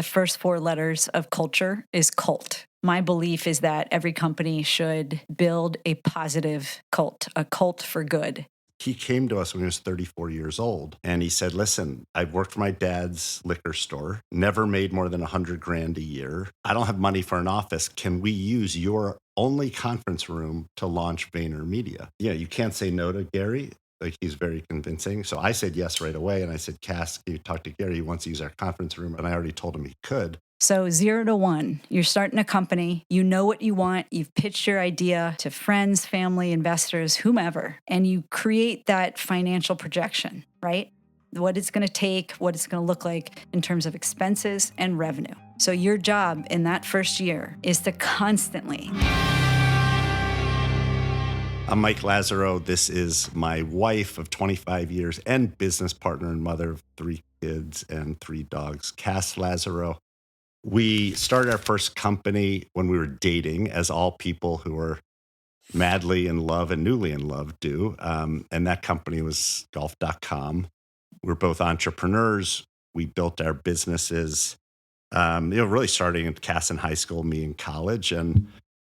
the first four letters of culture is cult. My belief is that every company should build a positive cult, a cult for good. He came to us when he was 34 years old and he said, listen, I've worked for my dad's liquor store, never made more than $100,000 a year. I don't have money for an office. Can we use your only conference room to launch VaynerMedia? Yeah, you can't say no to Gary. Like, he's very convincing. So I said yes right away. And I said, Kass, can you talk to Gary? He wants to use our conference room. And I already told him he could. So 0 to 1, you're starting a company, you know what you want, you've pitched your idea to friends, family, investors, whomever, and you create that financial projection, right? What it's going to take, what it's going to look like in terms of expenses and revenue. So your job in that first year is to constantly... I'm Mike Lazerow. This is my wife of 25 years and business partner and mother of 3 kids and 3 dogs, Kass Lazerow. We started our first company when we were dating, as all people who are madly in love and newly in love do. And that company was golf.com. We're both entrepreneurs. We built our businesses, really starting at Kass in high school, me in college, and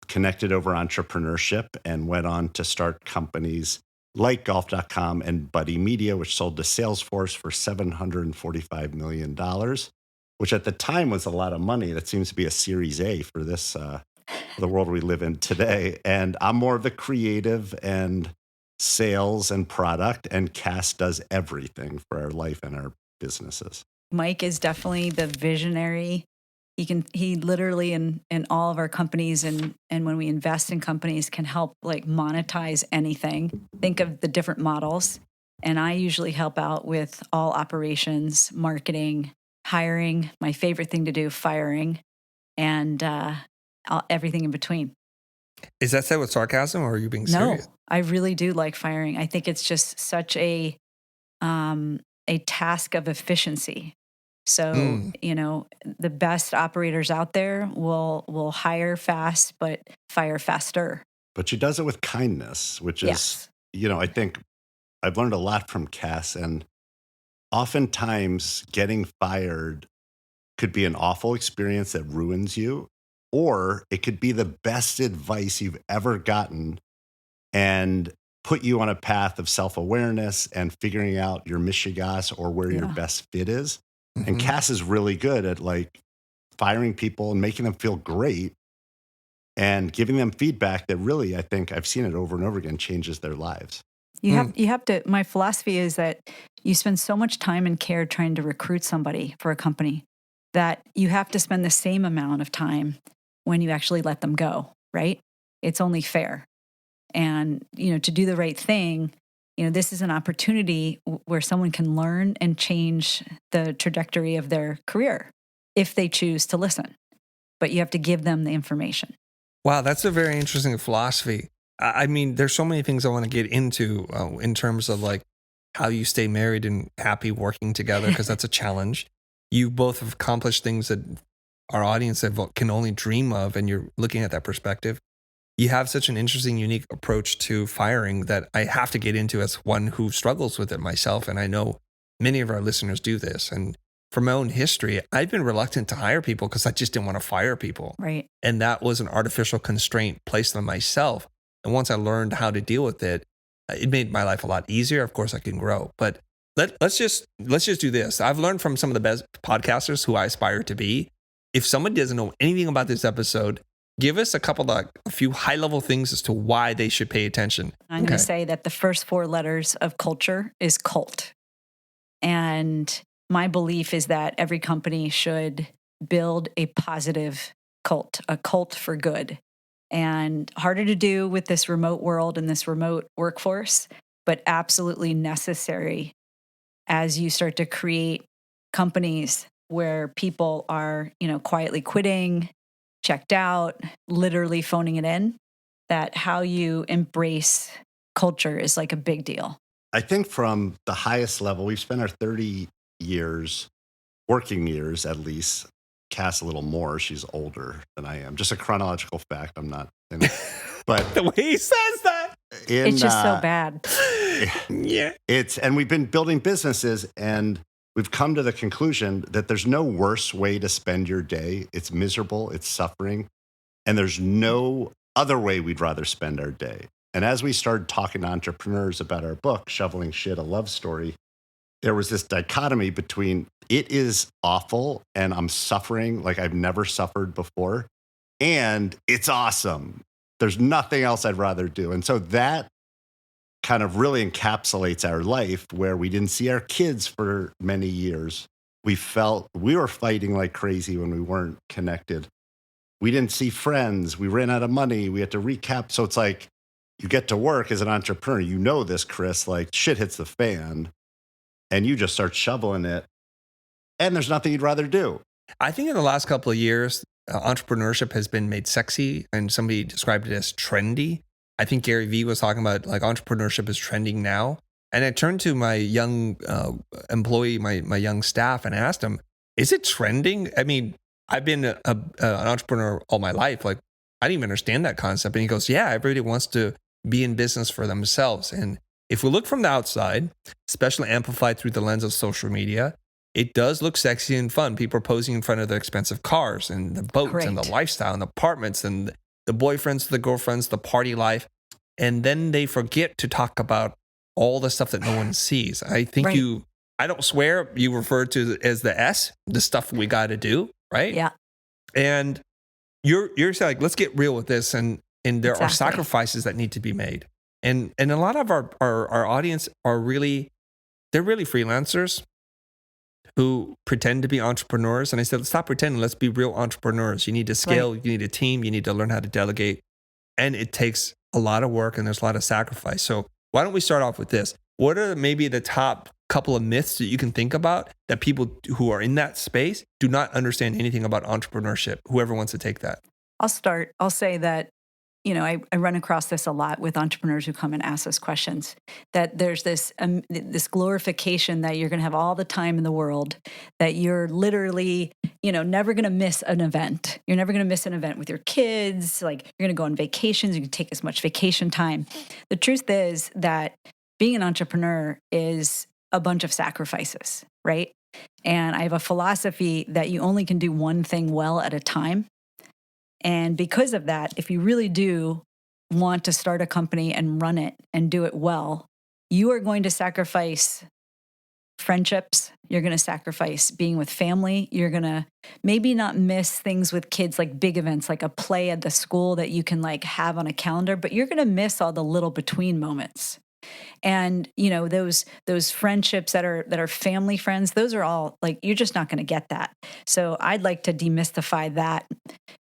connected over Entrepreneurship and went on to start companies like golf.com and VaynerMedia, which sold to Salesforce for $745 million. Which at the time was a lot of money. That seems to be a Series A for this, the world we live in today. And I'm more of the creative and sales and product, and Kass does everything for our life and our businesses. Mike is definitely the visionary. He literally in all of our companies and when we invest in companies can help like monetize anything. Think of the different models. And I usually help out with all operations, marketing, hiring, my favorite thing to do, firing, and everything in between. Is that said with sarcasm, or are you being serious? No, I really do like firing. I think it's just such a task of efficiency. So, the best operators out there will hire fast, but fire faster. But she does it with kindness, which is, I think I've learned a lot from Kass, and oftentimes getting fired could be an awful experience that ruins you, or it could be the best advice you've ever gotten and put you on a path of self-awareness and figuring out your mishigas or where your best fit is. Mm-hmm. And Kass is really good at like firing people and making them feel great and giving them feedback that really, I think I've seen it over and over again, changes their lives. You have to, my philosophy is that you spend so much time and care trying to recruit somebody for a company that you have to spend the same amount of time when you actually let them go, right? It's only fair. And, to do the right thing, this is an opportunity where someone can learn and change the trajectory of their career if they choose to listen. But you have to give them the information. Wow, that's a very interesting philosophy. I mean, there's so many things I want to get into in terms of like how you stay married and happy working together, because that's a challenge. You both have accomplished things that our audience can only dream of, and you're looking at that perspective. You have such an interesting, unique approach to firing that I have to get into as one who struggles with it myself. And I know many of our listeners do this. And from my own history, I've been reluctant to hire people because I just didn't want to fire people. Right. And that was an artificial constraint placed on myself. And once I learned how to deal with it, it made my life a lot easier. Of course, I can grow. But let's just do this. I've learned from some of the best podcasters who I aspire to be. If someone doesn't know anything about this episode, give us a few high-level things as to why they should pay attention. I'm going to say that the first 4 letters of culture is cult. And my belief is that every company should build a positive cult, a cult for good. And harder to do with this remote world and this remote workforce, but absolutely necessary as you start to create companies where people are, quietly quitting, checked out, literally phoning it in, that how you embrace culture is like a big deal. I think from the highest level, we've spent our 30 years, working years at least, Kass a little more. She's older than I am. Just a chronological fact. I'm not, but the way he says that, it's just so bad. Yeah. And we've been building businesses, and we've come to the conclusion that there's no worse way to spend your day. It's miserable, it's suffering, and there's no other way we'd rather spend our day. And as we started talking to entrepreneurs about our book, Shoveling Shit, a Love Story, there was this dichotomy between it is awful and I'm suffering like I've never suffered before, and it's awesome. There's nothing else I'd rather do. And so that kind of really encapsulates our life, where we didn't see our kids for many years. We felt we were fighting like crazy when we weren't connected. We didn't see friends. We ran out of money. We had to recap. So it's like you get to work as an entrepreneur. You know this, Chris, like shit hits the fan and you just start shoveling it. And there's nothing you'd rather do. I think in the last couple of years, entrepreneurship has been made sexy, and somebody described it as trendy. I think Gary Vee was talking about like entrepreneurship is trending now. And I turned to my young employee, my young staff, and asked him, is it trending? I mean, I've been an entrepreneur all my life. Like, I didn't even understand that concept. And he goes, yeah, everybody wants to be in business for themselves. And if we look from the outside, especially amplified through the lens of social media, it does look sexy and fun. People are posing in front of their expensive cars and the boats and the lifestyle and the apartments and the boyfriends, the girlfriends, the party life. And then they forget to talk about all the stuff that no one sees. I think I don't swear, you refer to it as the S, the stuff we got to do, right? Yeah. And you're saying, like, let's get real with this. And there are sacrifices that need to be made. And a lot of our audience are they're really freelancers who pretend to be entrepreneurs. And I said, stop pretending, let's be real entrepreneurs. You need to scale, you need a team, you need to learn how to delegate. And it takes a lot of work and there's a lot of sacrifice. So why don't we start off with this? What are maybe the top couple of myths that you can think about that people who are in that space do not understand anything about entrepreneurship? Whoever wants to take that. I'll start. I'll say that, I run across this a lot with entrepreneurs who come and ask us questions, that there's this glorification that you're going to have all the time in the world, that you're literally, never going to miss an event. You're never going to miss an event with your kids. Like, you're going to go on vacations. You can take as much vacation time. The truth is that being an entrepreneur is a bunch of sacrifices, right? And I have a philosophy that you only can do one thing well at a time. And because of that, if you really do want to start a company and run it and do it well, you are going to sacrifice friendships. You're going to sacrifice being with family. You're going to maybe not miss things with kids, like big events, like a play at the school that you can like have on a calendar, but you're going to miss all the little between moments. And, those friendships that are family friends, those are all like, you're just not going to get that. So I'd like to demystify that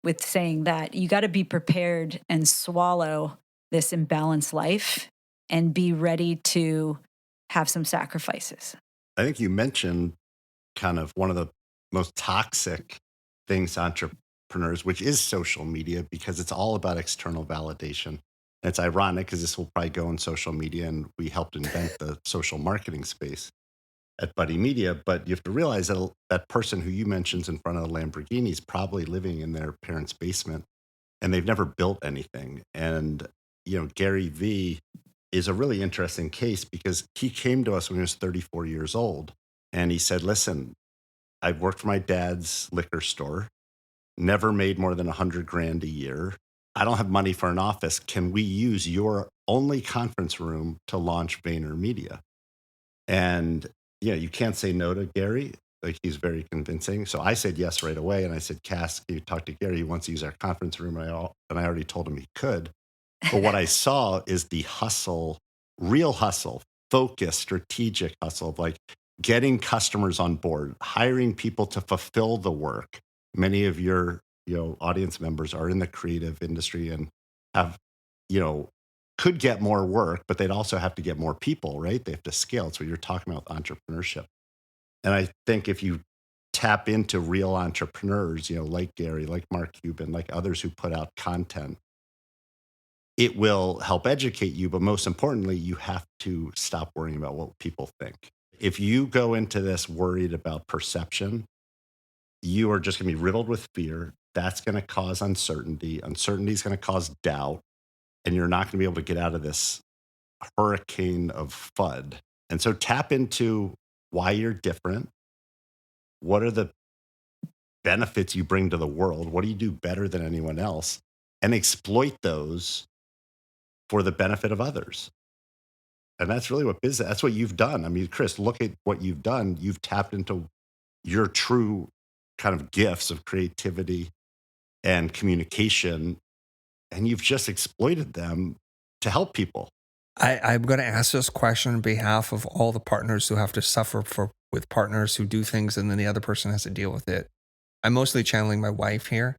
with saying that you got to be prepared and swallow this imbalanced life and be ready to have some sacrifices. I think you mentioned kind of one of the most toxic things to entrepreneurs, which is social media, because it's all about external validation. And it's ironic because this will probably go in social media, and we helped invent the social marketing space at Buddy Media. But you have to realize that that person who you mentioned in front of the Lamborghini is probably living in their parents' basement, and they've never built anything. And, Gary Vee is a really interesting case because he came to us when he was 34 years old. And he said, listen, I've worked for my dad's liquor store, never made more than $100,000 a year. I don't have money for an office. Can we use your only conference room to launch VaynerMedia? And, you can't say no to Gary. Like, he's very convincing. So I said yes right away. And I said, Cass, can you talk to Gary? He wants to use our conference room. And I already told him he could. But what I saw is the hustle, real hustle, focused, strategic hustle of like getting customers on board, hiring people to fulfill the work. Many of your audience members are in the creative industry and have, could get more work, but they'd also have to get more people, right? They have to scale. It's what you're talking about with entrepreneurship. And I think if you tap into real entrepreneurs, like Gary, like Mark Cuban, like others who put out content, it will help educate you. But most importantly, you have to stop worrying about what people think. If you go into this worried about perception, you are just going to be riddled with fear. That's going to cause uncertainty. Uncertainty is going to cause doubt. And you're not going to be able to get out of this hurricane of FUD. And so tap into why you're different. What are the benefits you bring to the world? What do you do better than anyone else? And exploit those for the benefit of others. And that's really that's what you've done. I mean, Chris, look at what you've done. You've tapped into your true kind of gifts of creativity and communication, and you've just exploited them to help people. I'm going to ask this question on behalf of all the partners who have to suffer with partners who do things and then the other person has to deal with it. I'm mostly channeling my wife here.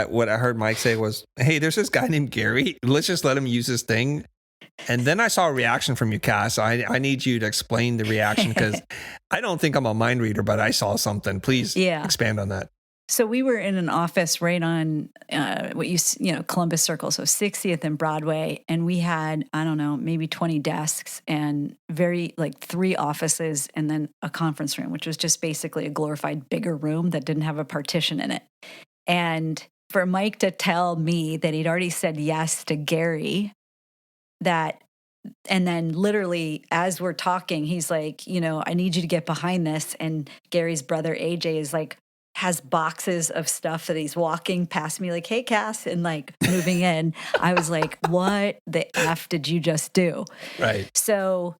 What I heard Mike say was, hey, there's this guy named Gary. Let's just let him use this thing. And then I saw a reaction from you, Kass. I need you to explain the reaction because I don't think I'm a mind reader, but I saw something. Please expand on that. So we were in an office right on Columbus Circle, so 60th and Broadway, and we had, I don't know, maybe 20 desks and 3 offices and then a conference room, which was just basically a glorified bigger room that didn't have a partition in it. And for Mike to tell me that he'd already said yes to Gary, and then literally as we're talking, he's like, I need you to get behind this. And Gary's brother, AJ, is like, has boxes of stuff that he's walking past me like, hey, Kass, and like moving in. I was like, what the F did you just do? Right. So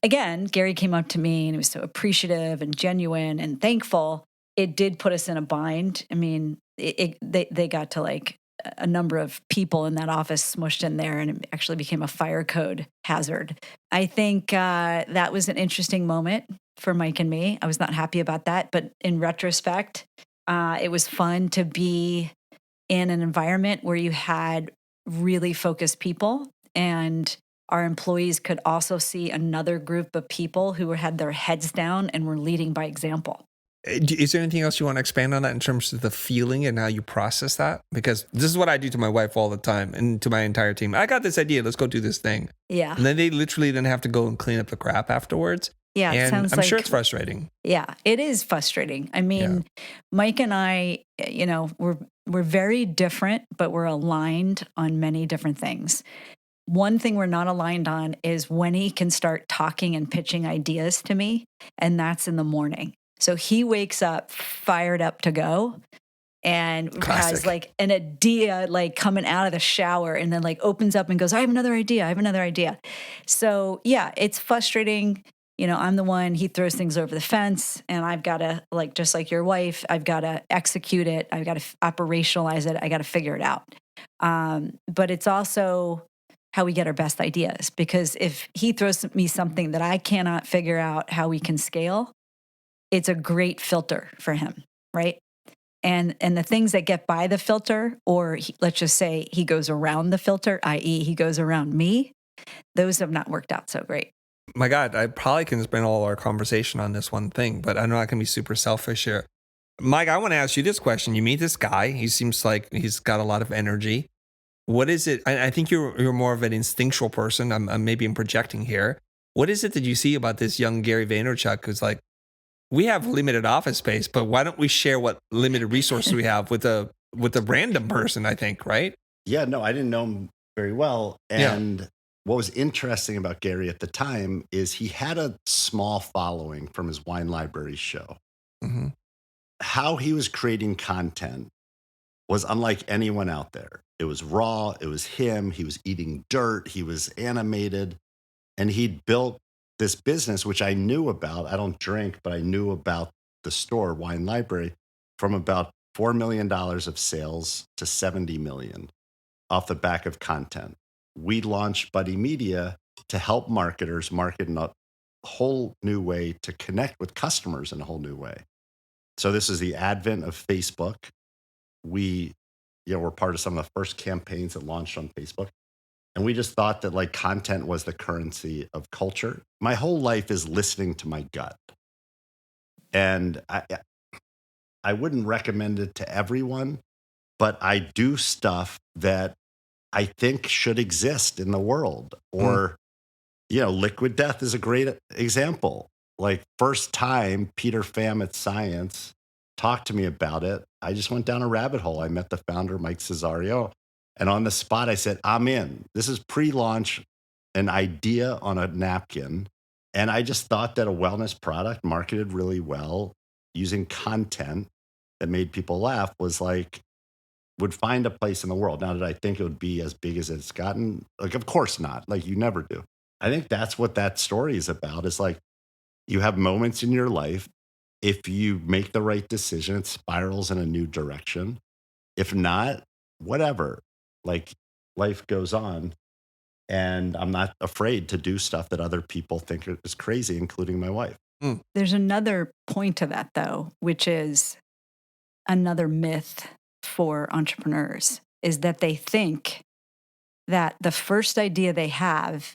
again, Gary came up to me and he was so appreciative and genuine and thankful. It did put us in a bind. I mean, they got to like a number of people in that office smushed in there, and it actually became a fire code hazard. I think that was an interesting moment for Mike and me. I was not happy about that, but in retrospect, it was fun to be in an environment where you had really focused people, and our employees could also see another group of people who had their heads down and were leading by example. Is there anything else you want to expand on that in terms of the feeling and how you process that? Because this is what I do to my wife all the time and to my entire team. I got this idea. Let's go do this thing. Yeah. And then they literally then have to go and clean up the crap afterwards. Yeah. And I'm sure it's frustrating. Yeah, it is frustrating. I mean, Mike and I, we're very different, but we're aligned on many different things. One thing we're not aligned on is when he can start talking and pitching ideas to me, and that's in the morning. So he wakes up fired up to go and has like an idea like coming out of the shower and then like opens up and goes, I have another idea. So yeah, it's frustrating. I'm the one, he throws things over the fence and I've got to, like, just like your wife, I've got to execute it. I've got to operationalize it. I got to figure it out. But it's also how we get our best ideas, because if he throws me something that I cannot figure out how we can scale, it's a great filter for him, right? And the things that get by the filter, or let's just say he goes around the filter, i.e. he goes around me, those have not worked out so great. My God, I probably can spend all our conversation on this one thing, but I know I can be super selfish here. Mike, I want to ask you this question. You meet this guy. He seems like he's got a lot of energy. What is it? I think you're more of an instinctual person. I'm maybe projecting here. What is it that you see about this young Gary Vaynerchuk who's like, we have limited office space, but why don't we share what limited resources we have with a random person, I think, right? Yeah, no, I didn't know him very well. And what was interesting about Gary at the time is he had a small following from his wine library show. Mm-hmm. How he was creating content was unlike anyone out there. It was raw. It was him. He was eating dirt. He was animated. And he'd built this business, which I knew about. I don't drink, but I knew about the store, Wine Library, from about $4 million of sales to $70 million off the back of content. We launched VaynerMedia to help marketers market in a whole new way, to connect with customers in a whole new way. So this is the advent of Facebook. We, were part of some of the first campaigns that launched on Facebook. And we just thought that like content was the currency of culture. My whole life is listening to my gut. And I wouldn't recommend it to everyone, but I do stuff that I think should exist in the world. Or, Liquid Death is a great example. Like, first time Peter Pham at Science talked to me about it, I just went down a rabbit hole. I met the founder, Mike Kass Lazerow, and on the spot I said, I'm in. This is pre-launch, an idea on a napkin. And I just thought that a wellness product marketed really well using content that made people laugh was like, would find a place in the world. Now, did I think it would be as big as it's gotten? Like, of course not. Like, you never do. I think that's what that story is about. Is like, you have moments in your life. If you make the right decision, it spirals in a new direction. If not, whatever. Like, life goes on. And I'm not afraid to do stuff that other people think is crazy, including my wife. There's another point to that, though, which is another myth for entrepreneurs, is that they think that the first idea they have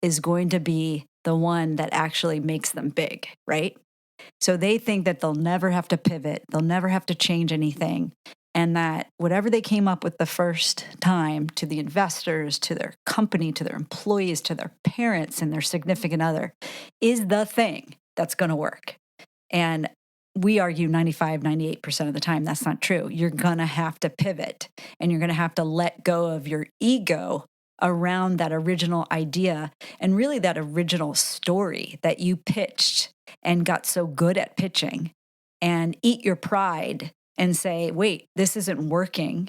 is going to be the one that actually makes them big, right? So they think that they'll never have to pivot, they'll never have to change anything, and that whatever they came up with the first time, to the investors, to their company, to their employees, to their parents and their significant other, is the thing that's going to work. And we argue 95, 98% of the time that's not true. You're going to have to pivot, and you're going to have to let go of your ego around that original idea and really that original story that you pitched and got so good at pitching, and eat your pride and say, wait, this isn't working.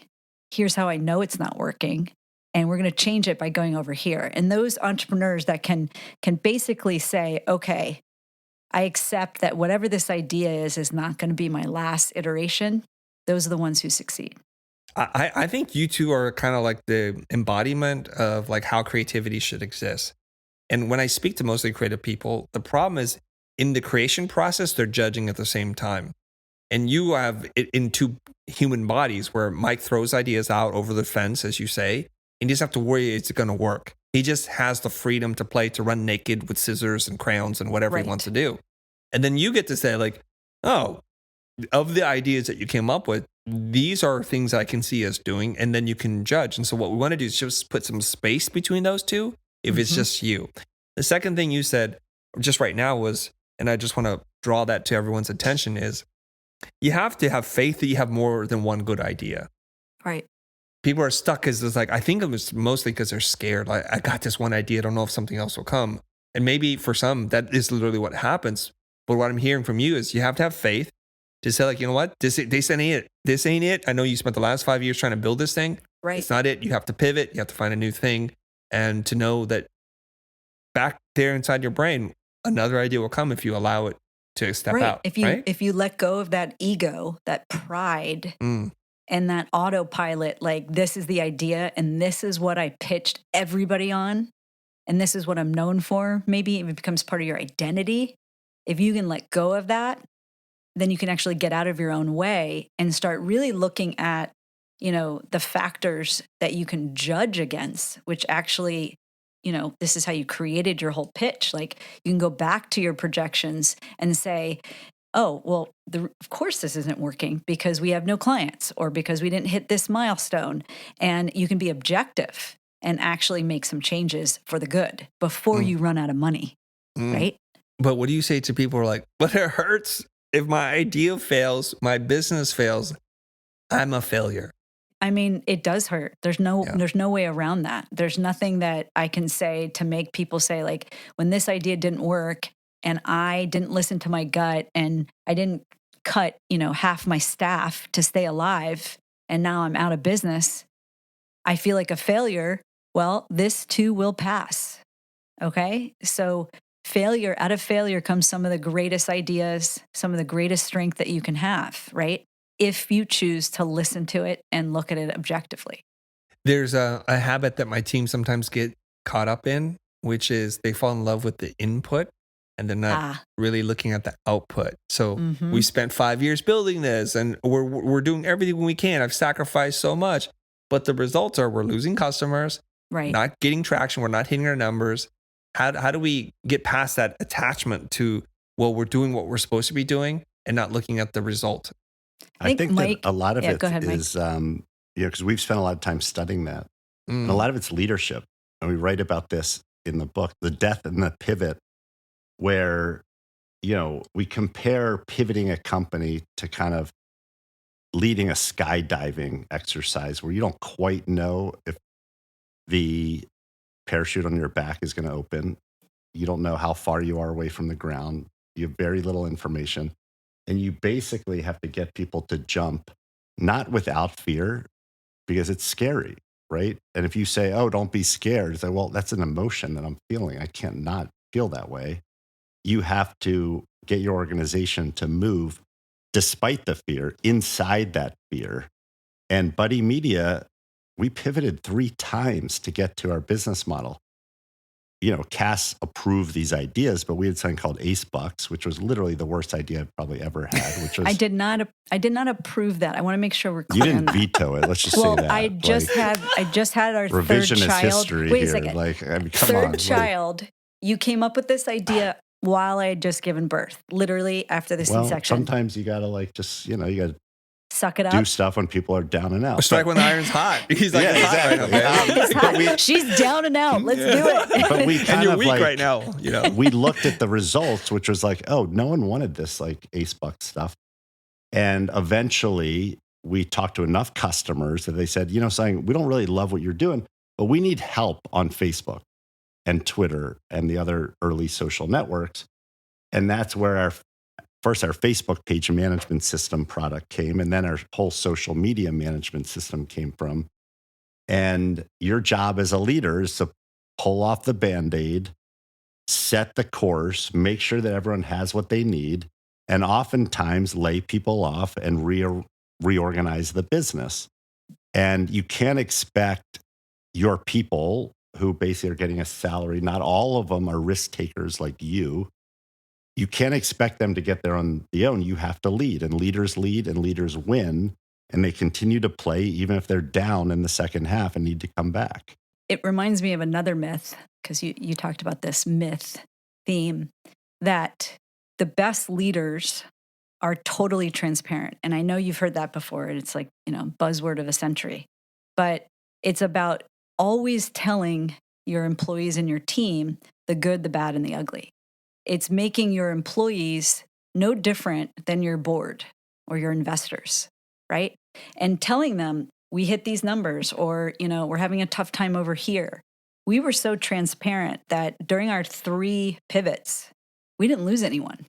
Here's how I know it's not working. And we're going to change it by going over here. And those entrepreneurs that can basically say, okay, I accept that whatever this idea is not going to be my last iteration. Those are the ones who succeed. I think you two are kind of like the embodiment of like how creativity should exist. And when I speak to mostly creative people, the problem is in the creation process, they're judging at the same time. And you have it in two human bodies where Mike throws ideas out over the fence, as you say, and he doesn't have to worry it's going to work. He just has the freedom to play, to run naked with scissors and crayons and whatever he wants to do. And then you get to say like, oh, of the ideas that you came up with, these are things I can see us doing. And then you can judge. And so what we want to do is just put some space between those two if it's just you. The second thing you said just right now was, and I just want to draw that to everyone's attention, is you have to have faith that you have more than one good idea. Right. People are stuck because it's like, I think it was mostly because they're scared. Like, I got this one idea. I don't know if something else will come. And maybe for some, that is literally what happens. But what I'm hearing from you is you have to have faith to say like, you know what, this ain't it. This ain't it. I know you spent the last 5 years trying to build this thing. Right. It's not it. You have to pivot. You have to find a new thing. And to know that back there inside your brain, another idea will come if you allow it to step out. If you let go of that ego, that pride, and that autopilot, like this is the idea and this is what I pitched everybody on, and this is what I'm known for, maybe it becomes part of your identity. If you can let go of that, then you can actually get out of your own way and start really looking at, the factors that you can judge against, which actually, this is how you created your whole pitch. Like you can go back to your projections and say, oh, well, of course this isn't working because we have no clients or because we didn't hit this milestone. And you can be objective and actually make some changes for the good before you run out of money, right? But what do you say to people who are like, but it hurts if my idea fails, my business fails, I'm a failure. I mean, it does hurt. There's no way around that. There's nothing that I can say to make people say like, when this idea didn't work and I didn't listen to my gut and I didn't cut, half my staff to stay alive and now I'm out of business, I feel like a failure. Well, this too will pass. Okay. So out of failure comes some of the greatest ideas, some of the greatest strength that you can have, right? If you choose to listen to it and look at it objectively. There's a habit that my team sometimes get caught up in, which is they fall in love with the input and they're not really looking at the output. So we spent 5 years building this and we're doing everything we can. I've sacrificed so much, but the results are we're losing customers, not getting traction. We're not hitting our numbers. How do we get past that attachment to, well, we're doing what we're supposed to be doing and not looking at the result? I think Mike, that a lot of it is, because we've spent a lot of time studying that. And a lot of it's leadership. And we write about this in the book, The Death and the Pivot, where, we compare pivoting a company to kind of leading a skydiving exercise where you don't quite know if the parachute on your back is going to open. You don't know how far you are away from the ground. You have very little information. And you basically have to get people to jump, not without fear, because it's scary, right? And if you say, oh, don't be scared, it's like, well, that's an emotion that I'm feeling. I can't not feel that way. You have to get your organization to move despite the fear, inside that fear. And Buddy Media, we pivoted 3 times to get to our business model. Kass approved these ideas, but we had something called Ace Bucks, which was literally the worst idea I've probably ever had. Which was I did not approve that. I want to make sure we're you clear on didn't that. veto it. Let's just say that. I just had our third revisionist child. history Wait a here. second. Come third on. child. You came up with this idea while I had just given birth, literally after the Well, C-section. sometimes you gotta you gotta Suck it up. do stuff when people are down and out. Strike when the iron's hot. He's like, Yeah, it's hot right now, exactly. baby. It's hot. She's down and out. Let's do it. But we And kind you're of weak right now. we looked at the results, which was like, oh, no one wanted this Ace Buck stuff. And eventually we talked to enough customers that they said, saying, we don't really love what you're doing, but we need help on Facebook and Twitter and the other early social networks. And that's where our Facebook page management system product came, and then our whole social media management system came from. And your job as a leader is to pull off the Band-Aid, set the course, make sure that everyone has what they need, and oftentimes lay people off and reorganize the business. And you can't expect your people who basically are getting a salary, not all of them are risk takers like you. You can't expect them to get there on their own. You have to lead, and leaders lead and leaders win, and they continue to play even if they're down in the second half and need to come back. It reminds me of another myth, because you talked about this myth theme, that the best leaders are totally transparent. And I know you've heard that before. It's like, buzzword of a century. But it's about always telling your employees and your team the good, the bad, and the ugly. It's making your employees no different than your board or your investors, right? And telling them, we hit these numbers, or, we're having a tough time over here. We were so transparent that during our 3 pivots, we didn't lose anyone.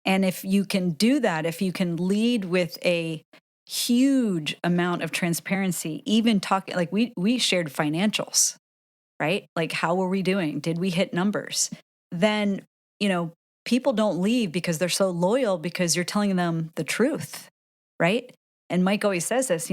And if you can do that, if you can lead with a huge amount of transparency, even talking, like we shared financials, right? Like, how were we doing? Did we hit numbers? Then people don't leave because they're so loyal, because you're telling them the truth, right? And Mike always says this,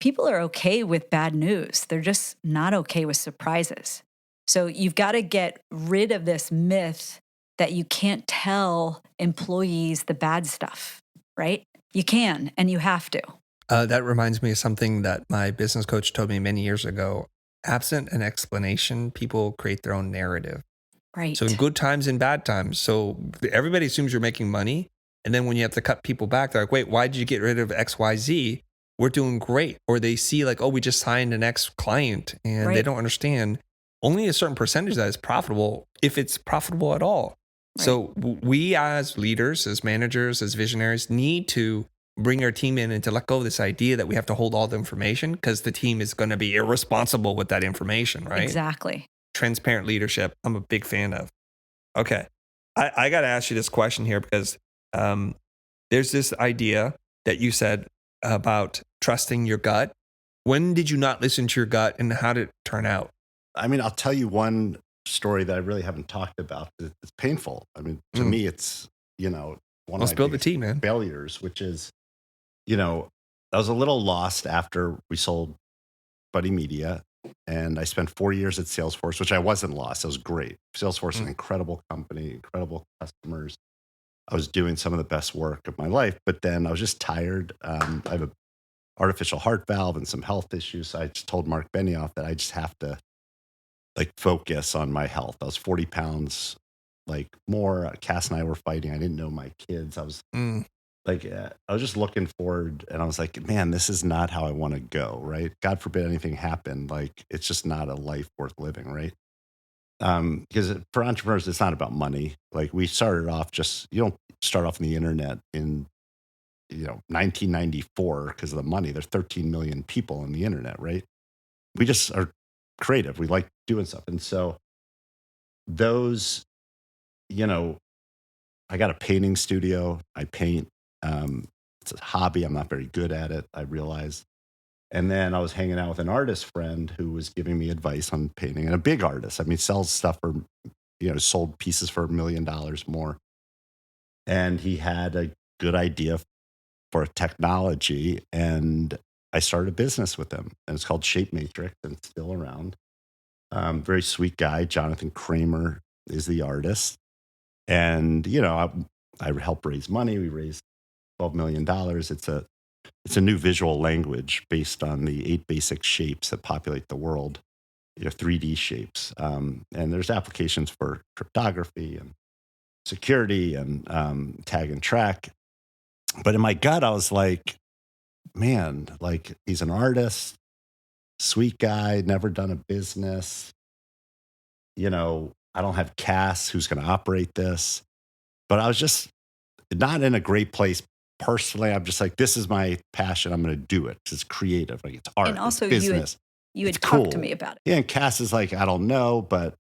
people are okay with bad news. They're just not okay with surprises. So you've got to get rid of this myth that you can't tell employees the bad stuff, right? You can, and you have to. That reminds me of something that my business coach told me many years ago. Absent an explanation, people create their own narrative. Right. So in good times and bad times. So everybody assumes you're making money. And then when you have to cut people back, they're like, wait, why did you get rid of XYZ? We're doing great. Or they see like, oh, we just signed an X client, and Right. they don't understand only a certain percentage of that is profitable, if it's profitable at all. Right. So we as leaders, as managers, as visionaries need to bring our team in and to let go of this idea that we have to hold all the information, because the team is going to be irresponsible with that information, right? Exactly. Transparent leadership, I'm a big fan of. Okay. I got to ask you this question here, because there's this idea that you said about trusting your gut. When did you not listen to your gut, and how did it turn out? I mean, I'll tell you one story that I really haven't talked about. It's painful. I mean, to me, it's, one Let's of build my the tea, man. failures, which is, I was a little lost after we sold Buddy Media. And I spent 4 years at Salesforce, which I wasn't lost. It was great. Salesforce is an incredible company, incredible customers. I was doing some of the best work of my life, but then I was just tired. I have an artificial heart valve and some health issues. So I just told Mark Benioff that I just have to focus on my health. I was 40 pounds more. Cass and I were fighting. I didn't know my kids. I was I was just looking forward, and I was like, man, this is not how I want to go, right? God forbid anything happen. It's just not a life worth living, right? Because for entrepreneurs, it's not about money. We started off you don't start off on the internet in, 1994 because of the money. There's 13 million people on the internet, right? We just are creative. We like doing stuff. And so those, I got a painting studio. I paint It's a hobby. I'm not very good at it, I realized. And then I was hanging out with an artist friend who was giving me advice on painting, and a big artist. I mean, sells stuff for, sold pieces for $1 million more. And he had a good idea for a technology, and I started a business with him, and it's called Shape Matrix, and it's still around. Very sweet guy. Jonathan Kramer is the artist. And, I helped raise money. We raised $12 million. It's a new visual language based on the 8 basic shapes that populate the world, 3D shapes. And there's applications for cryptography and security and tag and track. But in my gut, I was like, man, like, he's an artist, sweet guy, never done a business. I don't have Kass who's going to operate this. But I was just not in a great place personally. I'm just like, this is my passion. I'm going to do it. It's creative. Like, it's art. And also, it's business. you had it's talked cool. to me about it. Yeah, and Kass is like, I don't know, but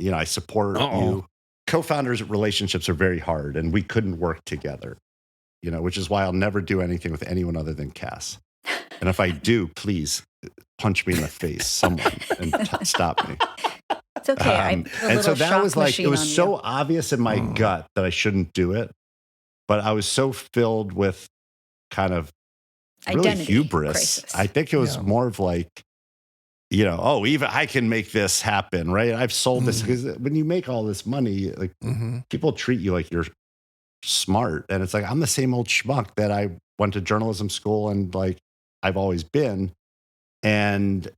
I support you. Co-founders' relationships are very hard, and we couldn't work together. Which is why I'll never do anything with anyone other than Kass. And if I do, please punch me in the face, someone, and stop me. It's okay. And so that was like, it was so obvious in my gut that I shouldn't do it. But I was so filled with kind of really identity hubris. crisis. I think it was more of like, even I can make this happen, right? I've sold this, because when you make all this money, like people treat you like you're smart. And it's like, I'm the same old schmuck that I went to journalism school and like I've always been. And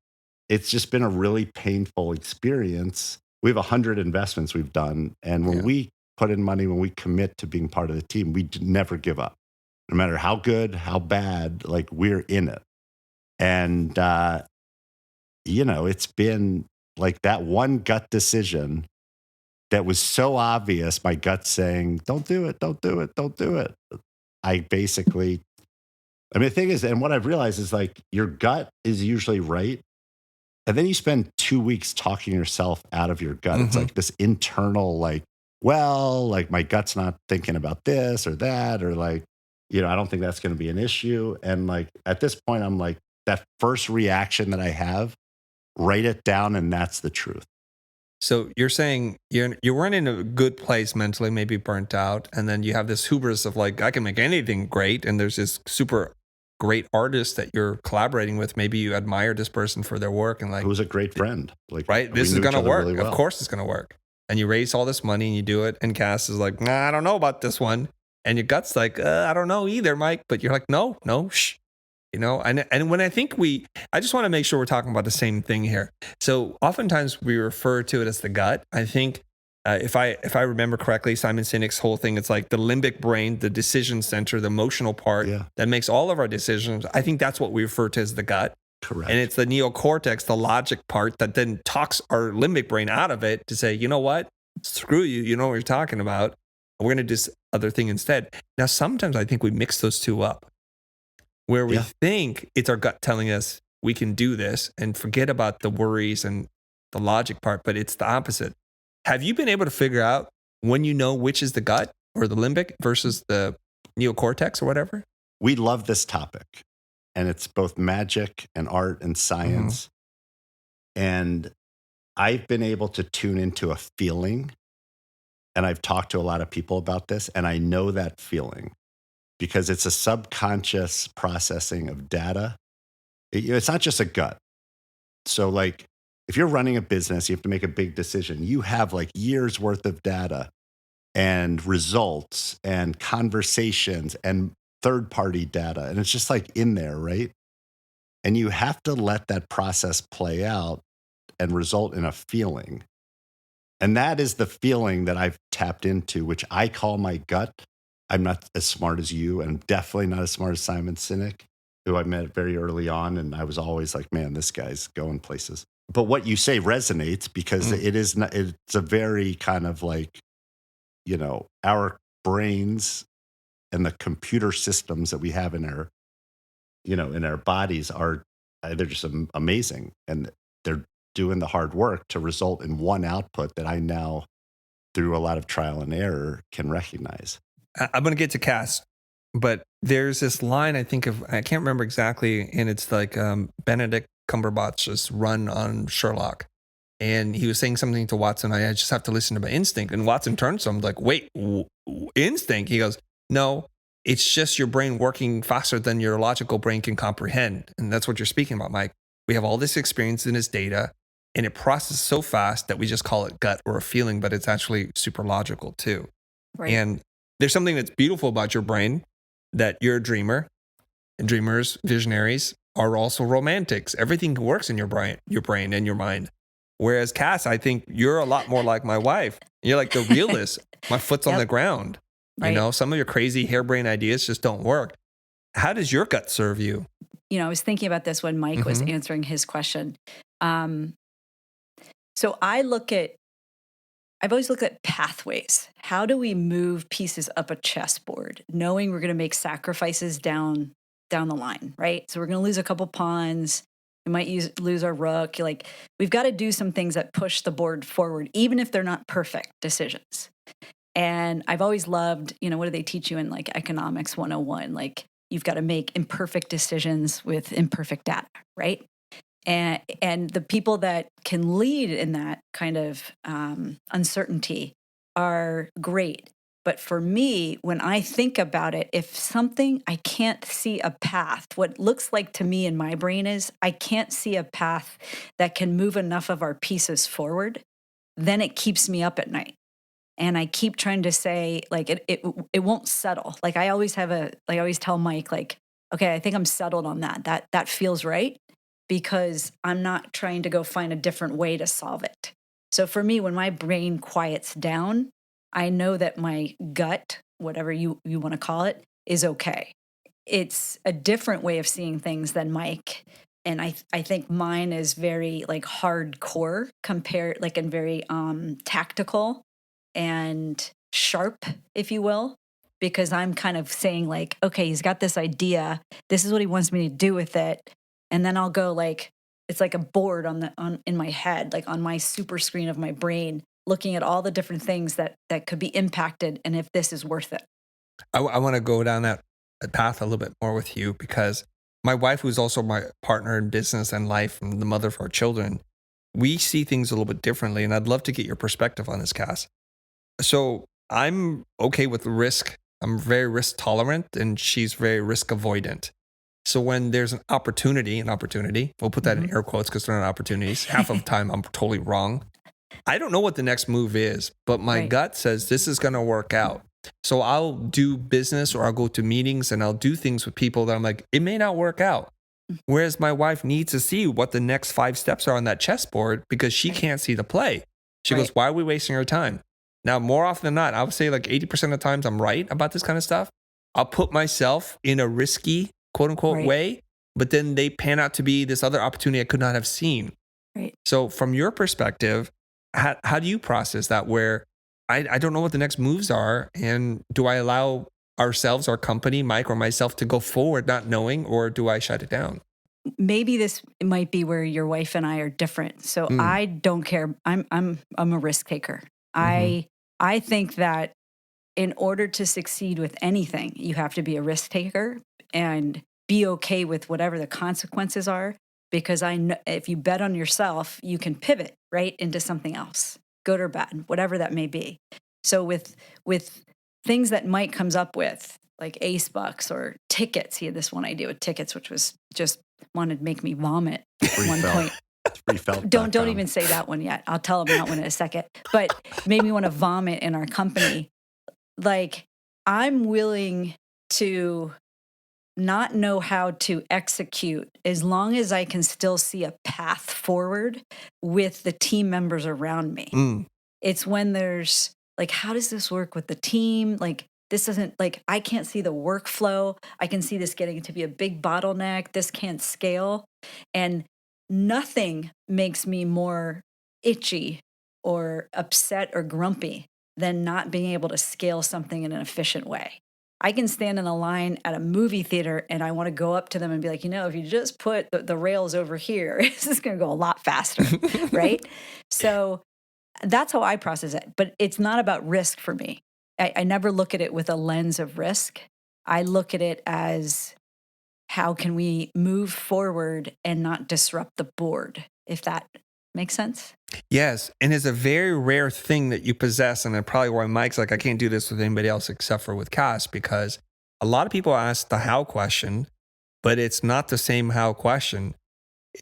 it's just been a really painful experience. We have 100 investments we've done. And when we put in money, when we commit to being part of the team, we never give up. No matter how good, how bad, like, we're in it. And, it's been like that one gut decision that was so obvious, my gut saying, don't do it, don't do it, don't do it. The thing is, and what I've realized is, like, your gut is usually right. And then you spend 2 weeks talking yourself out of your gut. It's like this internal, like, my gut's not thinking about this or that, or like, I don't think that's going to be an issue. And like, at this point, I'm like, that first reaction that I have, write it down, and that's the truth. So you're saying you weren't in a good place mentally, maybe burnt out, and then you have this hubris of like, I can make anything great, and there's this super great artist that you're collaborating with. Maybe you admire this person for their work, and like, who's a great friend, like, right? This is going to work. Really well. Of course, it's going to work. And you raise all this money and you do it, and Kass is like, nah, I don't know about this one, and your gut's like, I don't know either, Mike. But you're like, no, shh. And when I just want to make sure we're talking about the same thing here. So oftentimes we refer to it as the gut. I think if I remember correctly, Simon Sinek's whole thing, it's like the limbic brain, the decision center, the emotional part that makes all of our decisions. I think that's what we refer to as the gut. Correct. And it's the neocortex, the logic part, that then talks our limbic brain out of it to say, you know what? Screw you. You know what you're talking about. We're going to do this other thing instead. Now, sometimes I think we mix those two up, where we think it's our gut telling us we can do this and forget about the worries and the logic part, but it's the opposite. Have you been able to figure out when you know which is the gut or the limbic versus the neocortex or whatever? We love this topic, and it's both magic and art and science. And I've been able to tune into a feeling, and I've talked to a lot of people about this, and I know that feeling, because it's a subconscious processing of data. It's not just a gut. So like, if you're running a business, you have to make a big decision. You have like years worth of data and results and conversations and third-party data. And it's just like in there, right? And you have to let that process play out and result in a feeling. And that is the feeling that I've tapped into, which I call my gut. I'm not as smart as you, and definitely not as smart as Simon Sinek, who I met very early on. And I was always like, man, this guy's going places. But what you say resonates, because it's a very kind of like, our brains and the computer systems that we have in our, in our bodies they're just amazing. And they're doing the hard work to result in one output that I now, through a lot of trial and error, can recognize. I'm going to get to Kass But there's this line I can't remember exactly, and it's like Benedict Cumberbatch's run on Sherlock. And he was saying something to Watson, I just have to listen to my instinct. And Watson turns to him like, wait, instinct? He goes, no, it's just your brain working faster than your logical brain can comprehend. And that's what you're speaking about, Mike. We have all this experience in this data, and it processes so fast that we just call it gut or a feeling, but it's actually super logical too. Right. And there's something that's beautiful about your brain, that you're a dreamer, and dreamers, visionaries are also romantics. Everything works in your brain and your mind. Whereas Kass, I think you're a lot more like my wife. You're like the realist. My foot's on the ground. Right. You know, some of your crazy harebrained ideas just don't work. How does your gut serve you? I was thinking about this when Mike was answering his question. So I've always looked at pathways. How do we move pieces up a chessboard, knowing we're going to make sacrifices down the line, right? So we're going to lose a couple pawns. We might lose our rook. Like, we've got to do some things that push the board forward, even if they're not perfect decisions. And I've always loved, what do they teach you in like economics 101? Like, you've got to make imperfect decisions with imperfect data, right? And the people that can lead in that kind of uncertainty are great. But for me, when I think about it, if something I can't see a path, what looks like to me in my brain is I can't see a path that can move enough of our pieces forward, then it keeps me up at night. And I keep trying to say, like, it won't settle. Like, I always tell Mike, like, okay, I think I'm settled on that. That feels right, because I'm not trying to go find a different way to solve it. So for me, when my brain quiets down, I know that my gut, whatever you want to call it, is okay. It's a different way of seeing things than Mike. And I think mine is very like hardcore compared, like, and very tactical and sharp, if you will, because I'm kind of saying like, okay, he's got this idea. This is what he wants me to do with it. And then I'll go like, it's like a board in my head, like on my super screen of my brain, looking at all the different things that could be impacted, and if this is worth it. I want to go down that path a little bit more with you, because my wife, who's also my partner in business and life and the mother of our children, we see things a little bit differently. And I'd love to get your perspective on this, Kass. So I'm okay with risk. I'm very risk tolerant, and she's very risk avoidant. So when there's an opportunity, we'll put that in air quotes because they're not opportunities. Half of the time I'm totally wrong. I don't know what the next move is, but my gut says this is going to work out. So I'll do business, or I'll go to meetings and I'll do things with people that I'm like, it may not work out. Whereas my wife needs to see what the next 5 steps are on that chessboard, because she can't see the play. She goes, why are we wasting our time? Now, more often than not, I would say like 80% of the times I'm right about this kind of stuff. I'll put myself in a risky, quote unquote, way, but then they pan out to be this other opportunity I could not have seen. Right. So from your perspective, how do you process that, where I don't know what the next moves are, and do I allow ourselves, our company, Mike or myself, to go forward not knowing, or do I shut it down? Maybe this might be where your wife and I are different. So I don't care. I'm a risk taker. I think that in order to succeed with anything, you have to be a risk taker and be okay with whatever the consequences are. Because I know if you bet on yourself, you can pivot right into something else, good or bad, whatever that may be. So with things that Mike comes up with, like Ace Bucks or tickets, he had this one idea with tickets, which was just wanted to make me vomit at one point. Don't even say that one yet. I'll tell him that one in a second. But made me want to vomit in our company. Like, I'm willing to not know how to execute as long as I can still see a path forward with the team members around me. It's when there's like, how does this work with the team? Like, this doesn't, like, I can't see the workflow. I can see this getting to be a big bottleneck. This can't scale. And nothing makes me more itchy or upset or grumpy than not being able to scale something in an efficient way. I can stand in a line at a movie theater and I want to go up to them and be like, if you just put the rails over here, this is going to go a lot faster, right? So that's how I process it. But it's not about risk for me. I never look at it with a lens of risk. I look at it as how can we move forward and not disrupt the board, if that makes sense? Yes. And it's a very rare thing that you possess. And probably why Mike's like, I can't do this with anybody else except for with Kass, because a lot of people ask the how question, but it's not the same how question.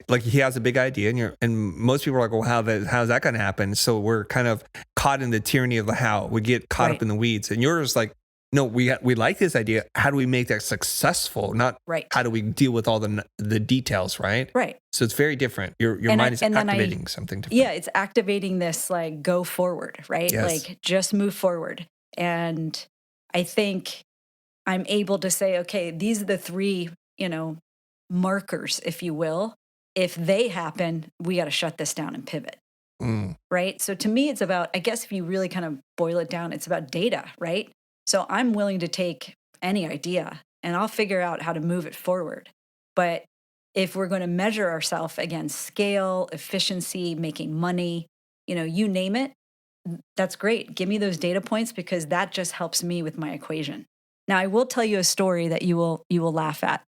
Like he has a big idea and most people are like, well, how's that going to happen? So we're kind of caught in the tyranny of the how. We get caught up in the weeds. And yours like, no, we like this idea. How do we make that successful? Not how do we deal with all the details, right? Right. So it's very different. Your mind is activating something different. Yeah, it's activating this like go forward, right? Yes. Like just move forward. And I think I'm able to say, okay, these are the 3, markers, if you will. If they happen, we got to shut this down and pivot. Right? So to me, it's about, I guess if you really kind of boil it down, it's about data, right? So I'm willing to take any idea and I'll figure out how to move it forward. But if we're going to measure ourselves against scale, efficiency, making money, you name it, that's great. Give me those data points because that just helps me with my equation. Now, I will tell you a story that you will laugh at.